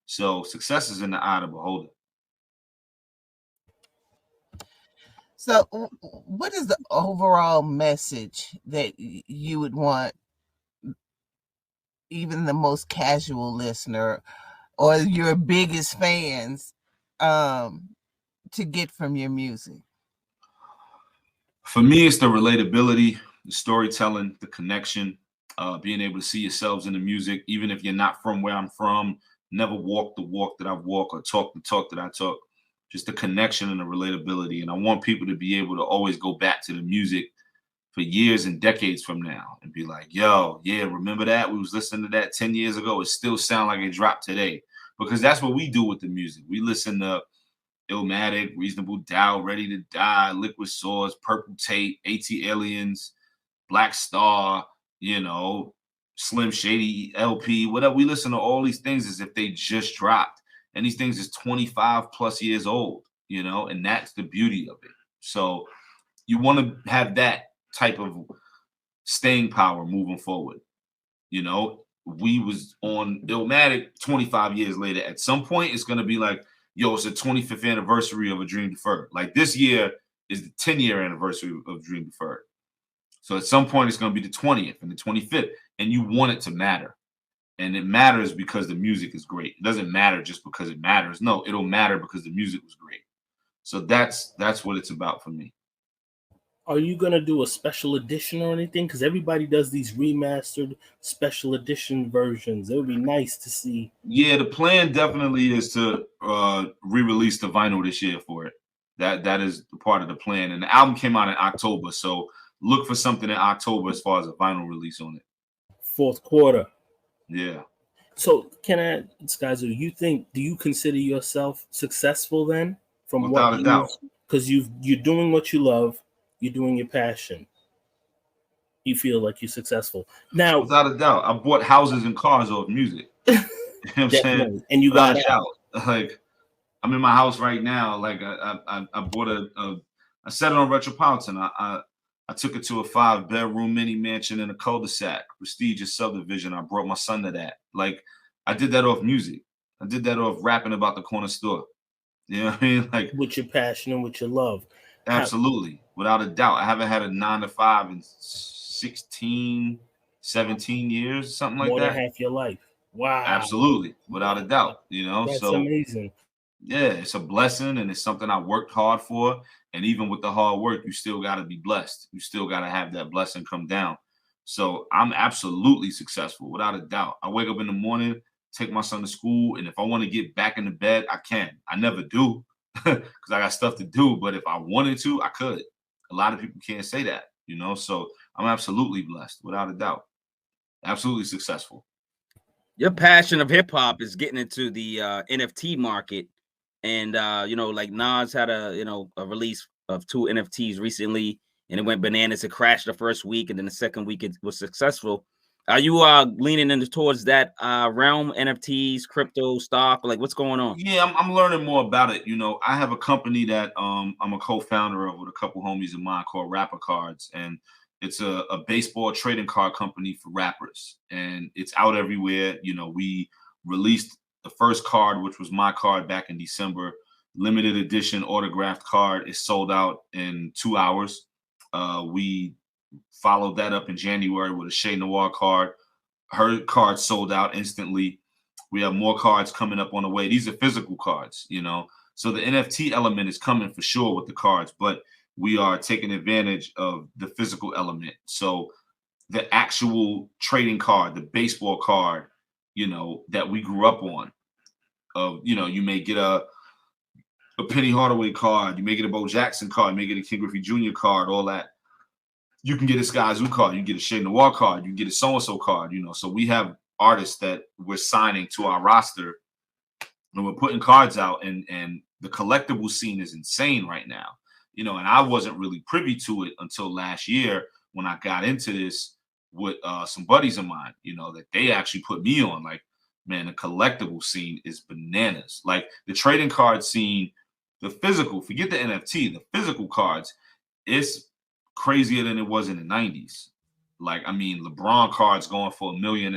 So success is in the eye of the beholder. So what is the overall message that you would want even the most casual listener or your biggest fans to get from your music? For me, it's the relatability, the storytelling, the connection, being able to see yourselves in the music, even if you're not from where I'm from, never walk the walk that I walk or talk the talk that I talk, just the connection and the relatability. And I want people to be able to always go back to the music for years and decades from now and be like, yo, yeah, remember that? We was listening to that 10 years ago. It still sounds like it dropped today, because that's what we do with the music. We listen to Illmatic, Reasonable Doubt, Ready to Die, Liquid Swords, Purple Tape, AT Aliens, Black Star, Slim Shady LP, whatever. We listen to all these things as if they just dropped. And these things is 25 plus years old, and that's the beauty of it. So you want to have that type of staying power moving forward. We was on Illmatic 25 years later. At some point, it's going to be like, yo, it's the 25th anniversary of A Dream Deferred. Like this year is the 10-year anniversary of Dream Deferred. So at some point, it's going to be the 20th and the 25th, and you want it to matter. And it matters because the music is great. It doesn't matter just because it matters. No, it'll matter because the music was great. So that's what it's about for me. Are you going to do a special edition or anything? Because everybody does these remastered special edition versions. It would be nice to see. Yeah, the plan definitely is to re-release the vinyl this year for it. That is part of the plan. And the album came out in October. So look for something in October as far as a vinyl release on it. Fourth quarter. Yeah. So can I, Skyzoo, do you consider yourself successful then? From without a doubt. Because you're doing what you love, you're doing your passion. You feel like you're successful. Now, without a doubt, I bought houses and cars off music. You know what I'm saying? And you got out. Like, I'm in my house right now. Like I bought a I set it on Metropolitan. I took it to a 5-bedroom mini mansion in a cul-de-sac, prestigious subdivision. I brought my son to that. Like, I did that off music. I did that off rapping about the corner store. You know what I mean? Like, with your passion and with your love. Absolutely. Without a doubt. I haven't had a 9-to-5 in 16, 17 years, something like that. More than half your life. Wow. Absolutely. Without a doubt. You know, that's so amazing. Yeah, it's a blessing and it's something I worked hard for. And even with the hard work, you still got to be blessed. You still got to have that blessing come down. So I'm absolutely successful, without a doubt. I wake up in the morning, take my son to school, and if I want to get back into bed, I can. I never do because I got stuff to do. But if I wanted to, I could. A lot of people can't say that, you know. So I'm absolutely blessed, without a doubt. Absolutely successful. Your passion of hip hop is getting into the NFT market. And you know, like Nas had a release of 2 NFTs recently, and it went bananas. It crashed the first week, and then the second week it was successful. Are you leaning into towards that realm, NFTs, crypto, stock? Like, what's going on? Yeah, I'm learning more about it. You know, I have a company that I'm a co-founder of with a couple homies of mine called Rapper Cards, and it's a baseball trading card company for rappers, and it's out everywhere. You know, we released the first card, which was my card, back in December. Limited edition autographed card is sold out in 2 hours. We followed that up in January with a Shea Noir card. Her card sold out instantly. We have more cards coming up on the way. These are physical cards, you know. So the NFT element is coming for sure with the cards, but we are taking advantage of the physical element. So the actual trading card, the baseball card, you know, that we grew up on. You know, you may get a Penny Hardaway card, you may get a Bo Jackson card, you may get a King Griffey Jr. card, all that. You can get a Skyzoo card, you can get a Shea Noir card, you can get a so-and-so card, you know. So we have artists that we're signing to our roster, and we're putting cards out, and the collectible scene is insane right now. You know, and I wasn't really privy to it until last year when I got into this with some buddies of mine, you know, that they actually put me on. Like, man, the collectible scene is bananas. Like, the trading card scene, the physical, forget the NFT, the physical cards, it's crazier than it was in the 90s. Like, I mean, LeBron cards going for $1.5 million.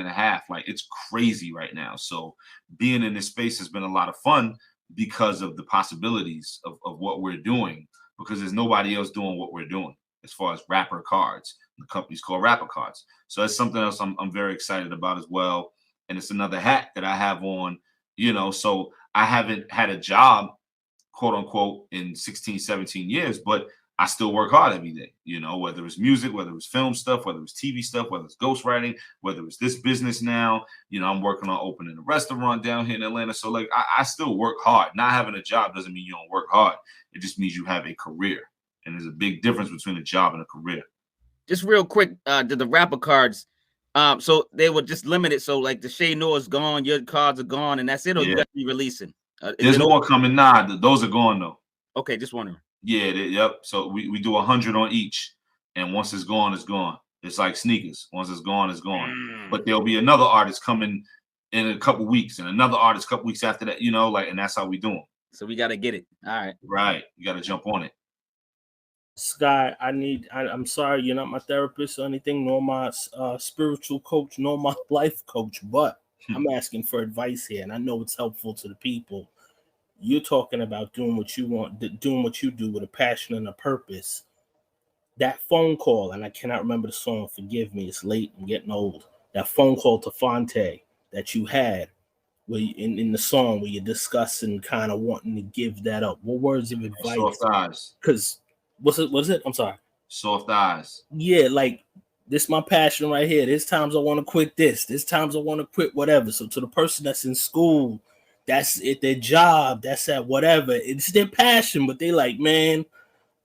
Like, it's crazy right now. So being in this space has been a lot of fun because of the possibilities of what we're doing, because there's nobody else doing what we're doing as far as rapper cards. The company's called Rapper Cards. So that's something else I'm very excited about as well. And it's another hat that I have on, you know. So I haven't had a job, quote unquote, in 16, 17 years, but I still work hard every day, you know, whether it's music, whether it's film stuff, whether it's TV stuff, whether it's ghostwriting, whether it's this business now. You know, I'm working on opening a restaurant down here in Atlanta. So, like, I still work hard. Not having a job doesn't mean you don't work hard. It just means you have a career. And there's a big difference between a job and a career. Just real quick, to the rapper cards. So they were just limited. So, like, the Shea Noir is gone, your cards are gone, and that's it, or you got to be releasing? There's more coming. Nah, those are gone, though. Okay, just wondering. Yeah, yep. So we do 100 on each, and once it's gone, it's gone. It's like sneakers. Once it's gone, it's gone. But there'll be another artist coming in a couple weeks, and another artist a couple weeks after that. You know, like, and that's how we do them. So we got to get it. All right. Right. You got to jump on it. Sky, I'm sorry, you're not my therapist or anything, nor my spiritual coach, nor my life coach, but I'm asking for advice here, and I know it's helpful to the people. You're talking about doing what you want, doing what you do with a passion and a purpose. That phone call, and I cannot remember the song, forgive me, it's late, I'm getting old. That phone call to Fonte that you had, where in the song where you're discussing kind of wanting to give that up. What words of advice? Soft eyes. Because what is it? I'm sorry. Soft eyes. Yeah, like, this is my passion right here. There's times I want to quit this. There's times I want to quit whatever. So to the person that's in school, that's at their job, that's at whatever, it's their passion, but they like, man,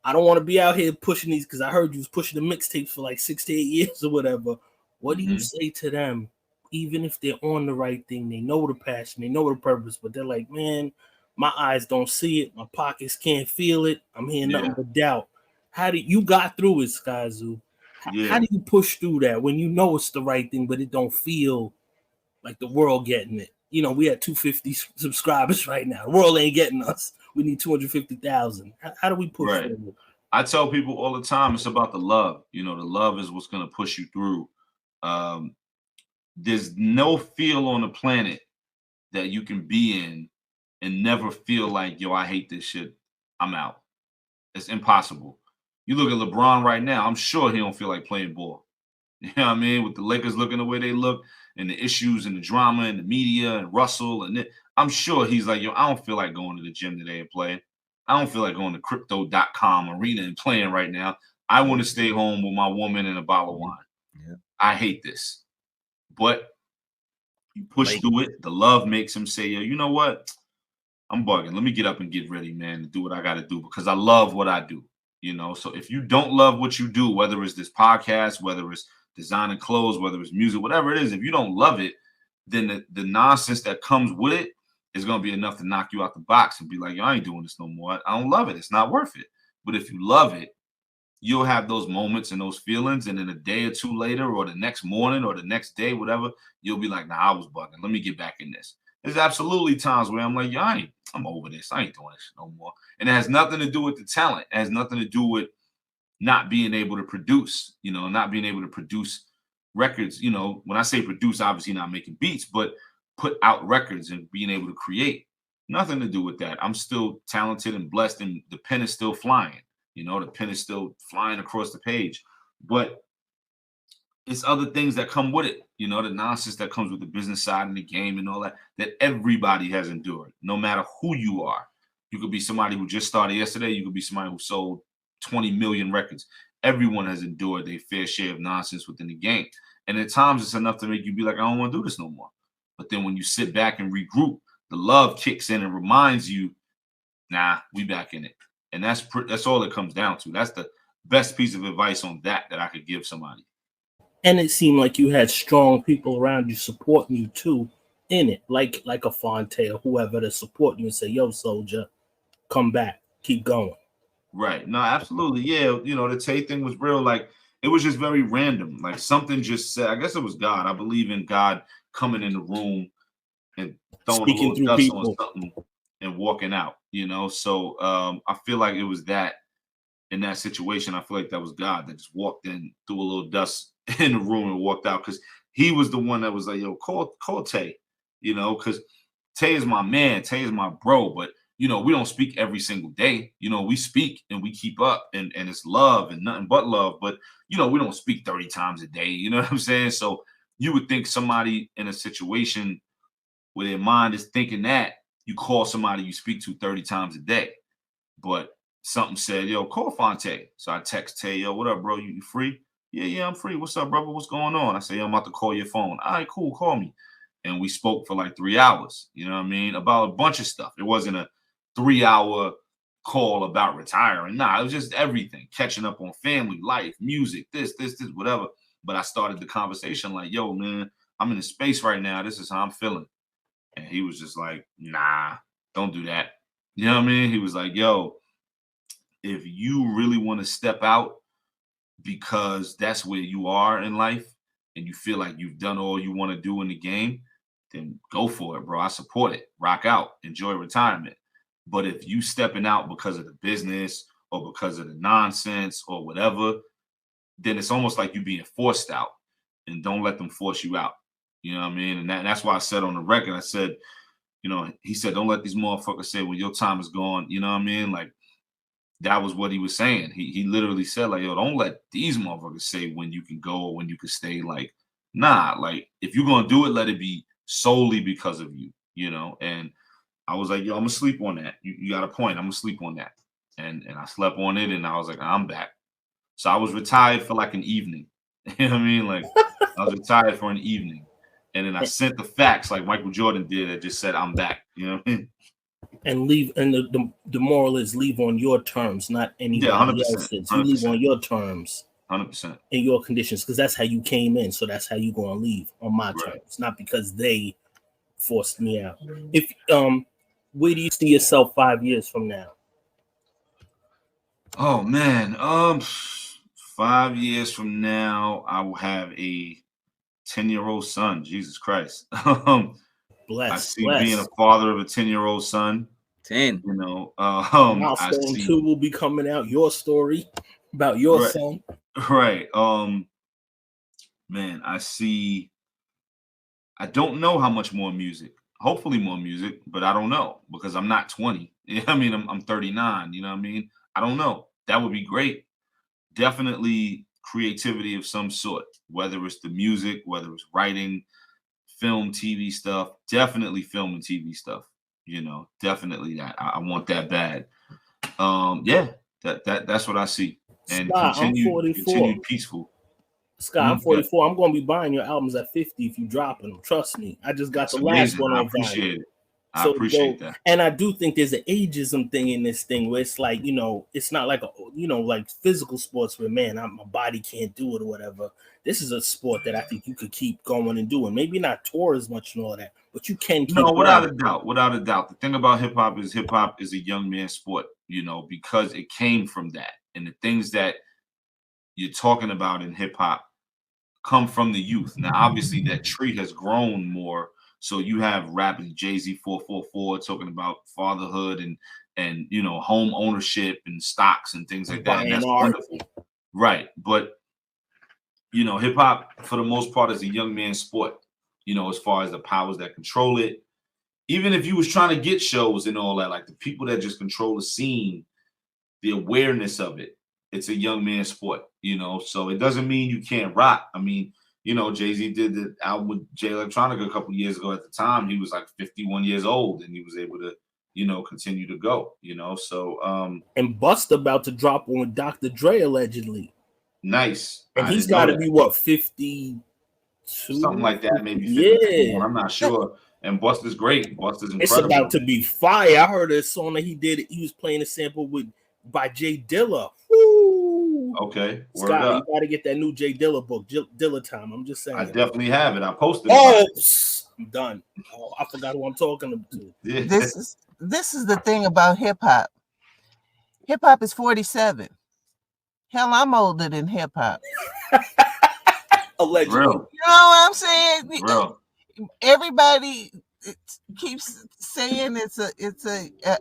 I don't want to be out here pushing these, because I heard you was pushing the mixtapes for like 6 to 8 years or whatever. What do you say to them, even if they're on the right thing, they know the passion, they know the purpose, but they're like, man, my eyes don't see it, my pockets can't feel it, I'm hearing nothing but doubt. How do you got through it, Skyzoo? How do you push through that when you know it's the right thing, but it don't feel like the world getting it? You know, we had 250 subscribers right now. The world ain't getting us. We need 250,000. How do we push through? I tell people all the time, it's about the love. The love is what's going to push you through. There's no field on the planet that you can be in and never feel like, yo, I hate this shit, I'm out. It's impossible. You look at LeBron right now, I'm sure he don't feel like playing ball. You know what I mean? With the Lakers looking the way they look and the issues and the drama and the media and Russell I'm sure he's like, yo, I don't feel like going to the gym today and playing. I don't feel like going to crypto.com arena and playing right now. I want to stay home with my woman and a bottle of wine. Yeah. I hate this. But you push through it. The love makes him say, yo, you know what? I'm bugging. Let me get up and get ready, man, and do what I got to do because I love what I do. So if you don't love what you do, whether it's this podcast, whether it's designing clothes, whether it's music, whatever it is, if you don't love it, then the nonsense that comes with it is going to be enough to knock you out the box and be like, yo, I ain't doing this no more. I don't love it. It's not worth it. But if you love it, you'll have those moments and those feelings. And then a day or two later or the next morning or the next day, whatever, you'll be like, nah, I was bugging. Let me get back in this. There's absolutely times where I'm like, yo, I'm over this. I ain't doing this no more. And it has nothing to do with the talent. It has nothing to do with not being able to produce, not being able to produce records. When I say produce, obviously not making beats, but put out records and being able to create. Nothing to do with that. I'm still talented and blessed and the pen is still flying. The pen is still flying across the page. But it's other things that come with it, the nonsense that comes with the business side of the game and all that everybody has endured, no matter who you are. You could be somebody who just started yesterday. You could be somebody who sold 20 million records. Everyone has endured their fair share of nonsense within the game. And at times it's enough to make you be like, I don't want to do this no more. But then when you sit back and regroup, the love kicks in and reminds you, nah, we back in it. And that's all it comes down to. That's the best piece of advice on that I could give somebody. And it seemed like you had strong people around you supporting you too in it, like a Fonte or whoever to support you and say, yo, soldier, come back, keep going. Right. No, absolutely. Yeah. The Tay thing was real. Like, it was just very random. Like, something just said, I guess it was God. I believe in God coming in the room and throwing Speaking a little dust people on something and walking out, So I feel like it was that in that situation. I feel like that was God that just walked in, threw a little dust in the room and walked out because he was the one that was like, yo, call Tay, because Tay is my man. Tay is my bro. But, we don't speak every single day. We speak and we keep up and it's love and nothing but love. But, we don't speak 30 times a day. You know what I'm saying? So you would think somebody in a situation where their mind is thinking that you call somebody you speak to 30 times a day. But something said, yo, call Fonte. So I text Tay, yo, what up, bro? You free? Yeah, I'm free. What's up, brother? What's going on? I say, yo, I'm about to call your phone. All right, cool. Call me. And we spoke for like 3 hours, you know what I mean? About a bunch of stuff. It wasn't a 3-hour call about retiring. Nah, it was just everything. Catching up on family, life, music, this, whatever. But I started the conversation like, yo, man, I'm in a space right now. This is how I'm feeling. And he was just like, nah, don't do that. You know what I mean? He was like, yo, if you really want to step out because that's where you are in life and you feel like you've done all you want to do in the game, then go for it, bro. I support it. Rock out. Enjoy retirement. But if you stepping out because of the business or because of the nonsense or whatever, then it's almost like you being forced out, and don't let them force you out. You know what I mean? And that's why I said on the record, I said, he said, don't let these motherfuckers say when your time is gone. You know what I mean? Like, that was what he was saying. He literally said, like, yo, don't let these motherfuckers say when you can go or when you can stay. Like, nah, like, if you're going to do it, let it be solely because of you, And I was like, yo, I'm going to sleep on that. You got a point. I'm going to sleep on that. And I slept on it, and I was like, I'm back. So I was retired for like an evening. You know what I mean? Like, I was retired for an evening. And then I sent the fax like Michael Jordan did that just said, I'm back. You know what I mean? And leave, and the moral is leave on your terms, not anybody else's. You leave on your terms, 100%, in your conditions, because that's how you came in. So that's how you gonna leave on my terms, not because they forced me out. If where do you see yourself 5 years from now? Oh man, 5 years from now, I will have a 10-year-old son. Jesus Christ. I see being a father of a 10-year-old son. 10. You know, Milestone 2 will be coming out. Your story about your son. Right. Man, I don't know how much more music. Hopefully more music, but I don't know because I'm not 20. I mean, I'm 39. You know what I mean? I don't know. That would be great. Definitely creativity of some sort, whether it's the music, whether it's writing, film, TV stuff. Definitely film and TV stuff. You know, definitely that. I want that bad. That's what I see. And Scott, continued peaceful. Scott, I'm 44. I'm going to be buying your albums at 50 if you drop them. Trust me. I just got the last one on vinyl. I appreciate it. I appreciate that. And I do think there's an ageism thing in this thing where it's like, you know, it's not like like physical sports where, man, my body can't do it or whatever. This is a sport that I think you could keep going and doing. Maybe not tour as much and all that, but you can keep without a doubt. The thing about hip hop is a young man's sport, you know, because it came from that. And the things that you're talking about in hip hop come from the youth. Now, obviously, that tree has grown more. So you have rappers Jay-Z 444 talking about fatherhood and you know, home ownership and stocks and things like that. And that's wonderful. Right. But you know, hip hop for the most part is a young man's sport, you know, as far as the powers that control it. Even if you was trying to get shows and all that, like the people that just control the scene, the awareness of it, it's a young man's sport, you know. So it doesn't mean you can't rock. I mean, you know, Jay-Z did the album with Jay Electronica a couple years ago. At the time, he was like 51 years old, and he was able to, you know, continue to go, you know. So and Busta about to drop one with Dr. Dre allegedly. Nice. And he's got to be what, 52? Something like that, maybe 51. I'm not sure. And Busta's great. Busta's incredible. It's about to be fire. I heard a song that he did. He was playing a sample by Jay Dilla. Woo! Okay. Scott, you got to get that new Jay Dilla book, Dilla Time. I'm just saying. I definitely have it. I posted it. I'm done. Oh, I forgot who I'm talking to. Yeah. This is the thing about hip hop. Hip hop is 47. Hell, I'm older than hip hop. Allegedly. Real. You know what I'm saying? Real. Everybody keeps saying it's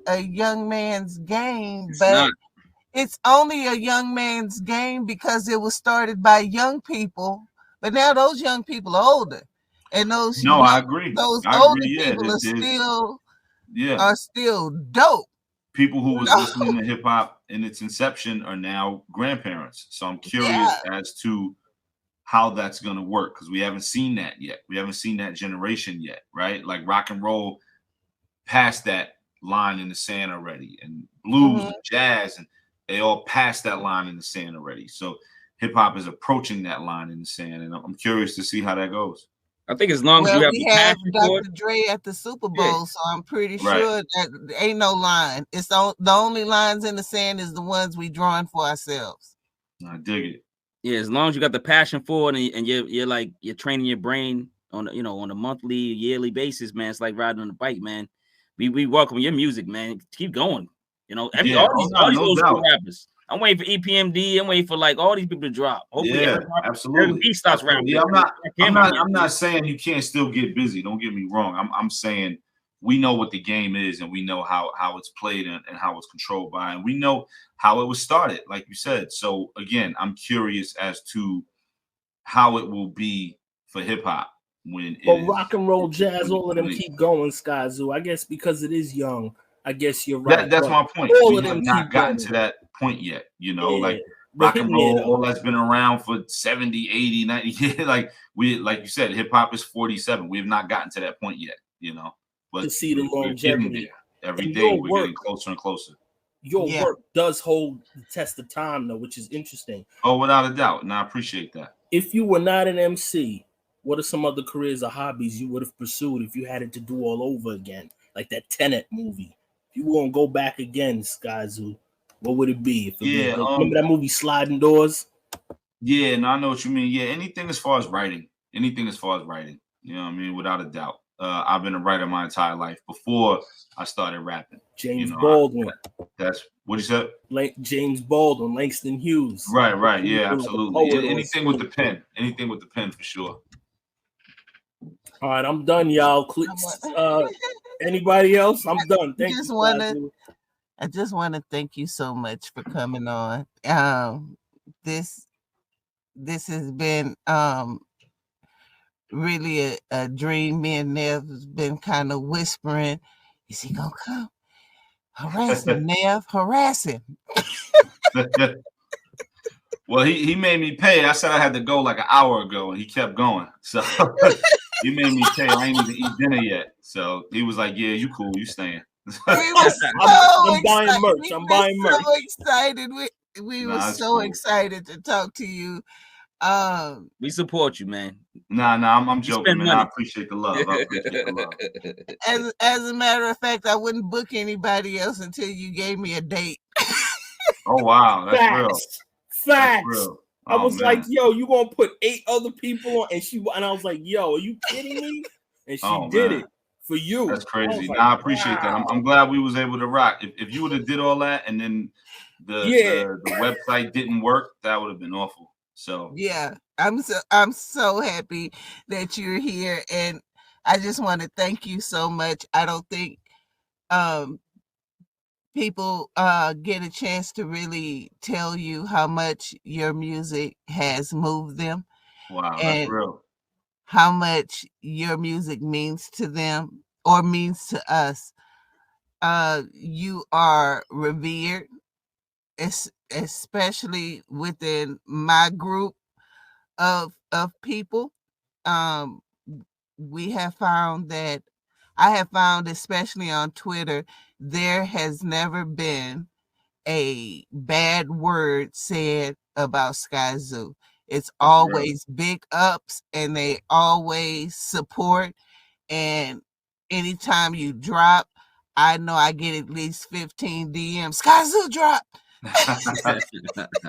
a young man's game, but it's only a young man's game because it was started by young people. But now those young people are older, and I agree. Those I older agree. people Yeah, are still dope. People who was listening to hip hop in its inception are now grandparents. So I'm curious as to how that's going to work because we haven't seen that yet. We haven't seen that generation yet, right? Like rock and roll passed that line in the sand already, and blues and jazz, and they all passed that line in the sand already. So hip hop is approaching that line in the sand, and I'm curious to see how that goes. I think as long as you have we the have passion Dr. for it. Dre at the Super Bowl, so I'm pretty Right. sure that there ain't no line. It's the only lines in the sand is the ones we drawing for ourselves. I dig it. Yeah, as long as you got the passion for it, and you're training your brain on a monthly, yearly basis, man. It's like riding on a bike, man. We welcome your music, man. Keep going. You know, all these old school rappers. I'm waiting for EPMD. I'm waiting for like all these people to drop. Hopefully, absolutely. He starts rapping. I'm not saying you can't still get busy. Don't get me wrong. I'm saying we know what the game is, and we know how it's played and how it's controlled by, and we know how it was started, like you said. So again, I'm curious as to how it will be for hip hop when. But rock and roll, jazz, all of them keep going. Skyzoo, I guess because it is young. I guess you're right. That's my point. We have not gotten to that point yet, you know, like rock and roll, all that's been around for 70, 80, 90 years. Like you said, hip hop is 47. We have not gotten to that point yet, you know. But to see the longevity. Every day we're getting closer and closer. Your work does hold the test of time, though, which is interesting. Oh, without a doubt. And I appreciate that. If you were not an MC, what are some other careers or hobbies you would have pursued if you had it to do all over again? Like that Tenet movie. If you won't go back again, Skyzoo, what would it be? Remember that movie Sliding Doors? Yeah, no, I know what you mean. Yeah, anything as far as writing. You know what I mean? Without a doubt. I've been a writer my entire life before I started rapping. James Baldwin. That's what you said? James Baldwin, Langston Hughes. Right. Yeah, absolutely. Anything with the pen. Anything with the pen for sure. All right, I'm done, y'all. Anybody else? I'm done. Thank Just you. wanna- Skyzoo. I just want to thank you so much for coming on. This has been really a dream. Me and Nev has been kind of whispering, is he gonna come? Harass him, Nev, harass him. Well, he made me pay. I said I had to go like an hour ago, and he kept going. So he made me pay. I ain't even eat dinner yet. So he was like, "Yeah, you cool. You staying." We were so I'm buying excited. merch. We I'm were buying merch. so excited. We Nah, were that's so cool. excited to talk to you. We support you, man. Nah, I'm joking, spend man. money. I appreciate the love. I appreciate the love. As a matter of fact, I wouldn't book anybody else until you gave me a date. Oh wow, that's real. Facts. That's Facts. real. I Oh, was man. like, yo, you gonna put 8 other people on, and I was like, yo, are you kidding me? And she Oh, did man. it for you. That's I was crazy. like, Nah, I appreciate that. wow. I'm glad we was able to rock. If you would have did all that and then the website didn't work, that would have been awful. So Yeah, I'm so happy that you're here, and I just want to thank you so much. I don't think people get a chance to really tell you how much your music has moved them. wow, that's And real. how much your music means to them or means to us. You are revered, especially within my group of people. We have found that I have found, especially on Twitter, there has never been a bad word said about Skyzoo. It's always big ups, and they always support. And anytime you drop, I know I get at least 15 DMs. Skyzoo drop.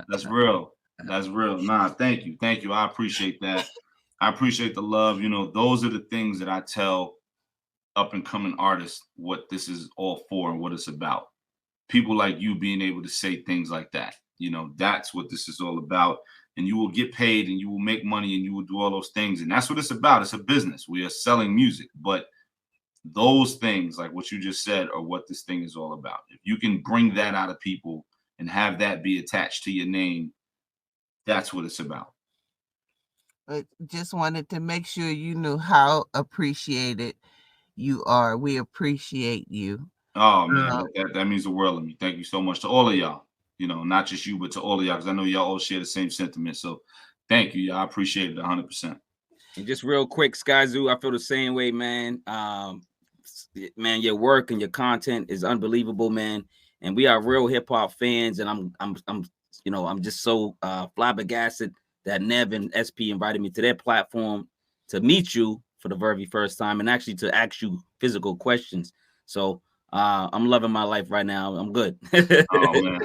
That's real. That's real. Nah, thank you. Thank you. I appreciate that. I appreciate the love. You know, those are the things that I tell up and coming artists what this is all for and what it's about. People like you being able to say things like that. You know, that's what this is all about. And you will get paid and you will make money and you will do all those things. And that's what it's about. It's a business. We are selling music. But those things, like what you just said, are what this thing is all about. If you can bring that out of people and have that be attached to your name, that's what it's about. But just wanted to make sure you knew how appreciated you are. We appreciate you. Oh man, that means the world to me. Thank you so much to all of y'all. You know, not just you, but to all of y'all, because I know y'all all share the same sentiment. So thank you. I appreciate it 100%. And just real quick, Skyzoo, I feel the same way, man. Man, your work and your content is unbelievable, man. And we are real hip hop fans. And I'm just so flabbergasted that Nev and SP invited me to their platform to meet you for the very first time and actually to ask you physical questions. So I'm loving my life right now. I'm good. Oh man,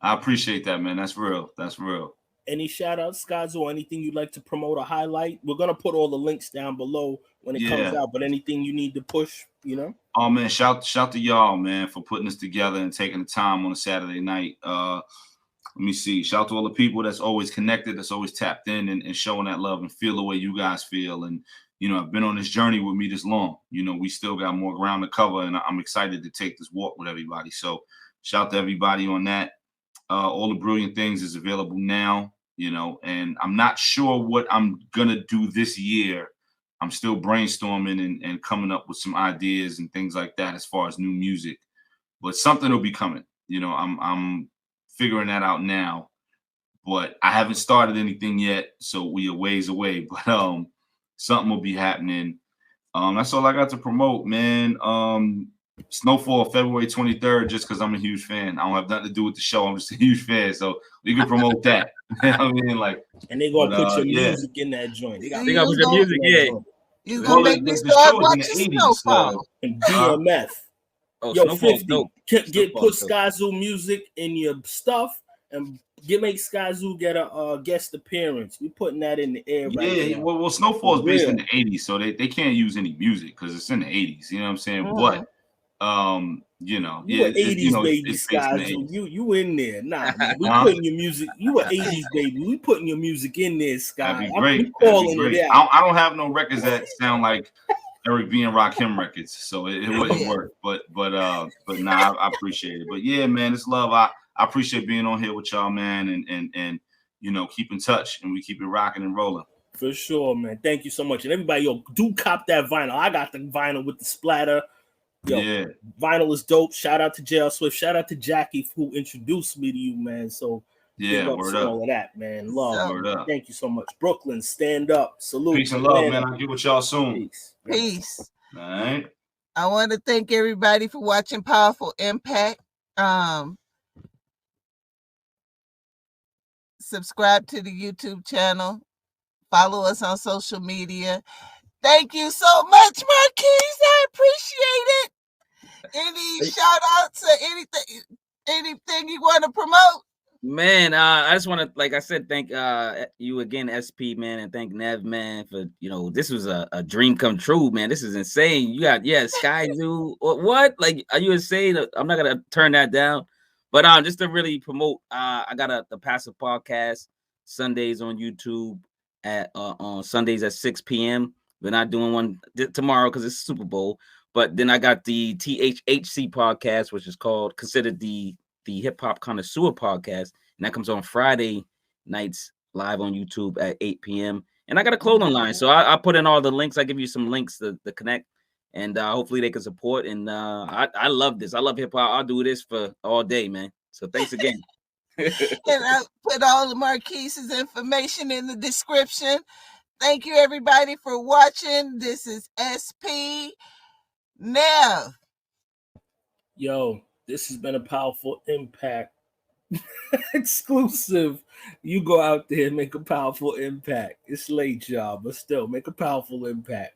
I appreciate that, man. That's real. That's real. Any shout outs, Skyzoo, or anything you'd like to promote or highlight? We're gonna put all the links down below when it comes out, but anything you need to push, you know? Oh man, shout to y'all, man, for putting this together and taking the time on a Saturday night. Let me see. Shout out to all the people that's always connected, that's always tapped in and showing that love and feel the way you guys feel. And, you know, I've been on this journey with me this long. You know, we still got more ground to cover, and I'm excited to take this walk with everybody. So shout out to everybody on that. All the Brilliant Things is available now, you know, and I'm not sure what I'm going to do this year. I'm still brainstorming and coming up with some ideas and things like that as far as new music, but something will be coming. You know, I'm figuring that out now, but I haven't started anything yet, so we are ways away. But something will be happening. That's all I got to promote, man. Snowfall, February 23rd, just because I'm a huge fan. I don't have nothing to do with the show. I'm just a huge fan, so we can promote that. You know what I mean, like, and they're gonna put your music in that joint. They gonna put your music in. You're gonna make me start watching Snowfall. And DMF. Yo, 50. Put Skyzoo music in your stuff and make Skyzoo get a guest appearance. We putting that in the air right now. Well, Snowfall is based in the 80s, so they can't use any music because it's in the 80s. You know what I'm saying? Mm-hmm. But you know, you an 80s baby, Skyzoo. You in there? Nah, man. We putting your music. You an 80s baby. We putting your music in there, Sky. That'd be great. Calling it out. I don't have no records that sound like Eric B and Rakim records, so it wouldn't work. But nah, I appreciate it. But yeah, man, it's love. I appreciate being on here with y'all, man, and keep in touch, and we keep it rocking and rolling. For sure, man. Thank you so much. And everybody, do cop that vinyl. I got the vinyl with the splatter. Vinyl is dope. Shout out to JL Swift. Shout out to Jackie who introduced me to you, man. So word up. All of that, man. Love. Word up. Thank you so much. Brooklyn, stand up. Salute. Peace and love, man. I'll get with y'all soon. Peace. All right. I want to thank everybody for watching Powaful Impak. Subscribe to the YouTube channel. Follow us on social media. Thank you so much, Marquis. I appreciate it. Any shout outs or anything you want to promote? Man, I just want to, like I said, thank you again, SP, man, and thank Nev, man, for, this was a dream come true, man. This is insane. You got, Skyzoo. What? Like, are you insane? I'm not going to turn that down. But just to really promote, I got the Passive Podcast Sundays on YouTube on Sundays at 6 p.m. We're not doing one tomorrow because it's Super Bowl. But then I got the THHC Podcast, which is considered the Hip Hop Connoisseur Podcast. And that comes on Friday nights live on YouTube at 8 p.m. And I got a clothing line. So I put in all the links. I give you some links to connect. And hopefully they can support. And I love this. I love hip hop. I'll do this for all day, man. So thanks again. And I put all the Marquis's information in the description. Thank you, everybody, for watching. This is SP Nev. Yo, this has been a Powaful Impak exclusive. You go out there and make a powerful impact. It's late, y'all, but still, make a powerful impact.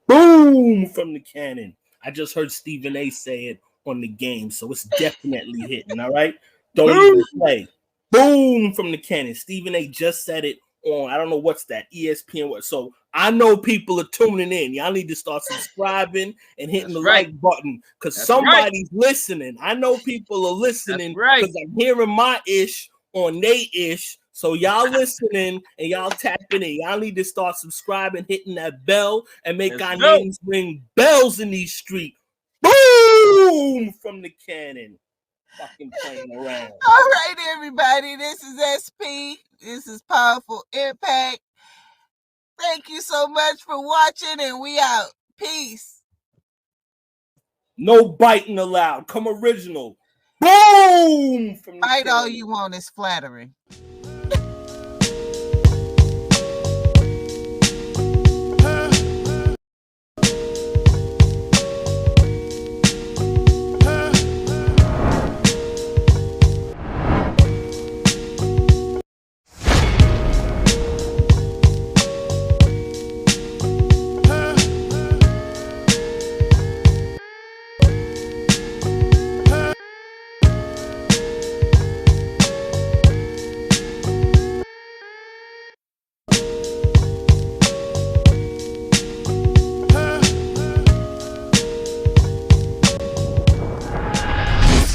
Boom from the cannon. I just heard Stephen A say it on the game, so it's definitely hitting. All right, don't even play. Boom from the cannon. Stephen A just said it on, I don't know what's that, ESPN. So I know people are tuning in. Y'all need to start subscribing and hitting like button because somebody's listening. I know people are listening because I'm hearing my ish on they ish. So y'all listening and y'all tapping in. Y'all need to start subscribing, hitting that bell, and make our names ring bells in these streets. Boom from the cannon. Fucking playing around. All right, everybody. This is SP. This is Powaful Impak. Thank you so much for watching, and we out. Peace. No biting allowed. Come original. Boom! Bite all you want is flattering.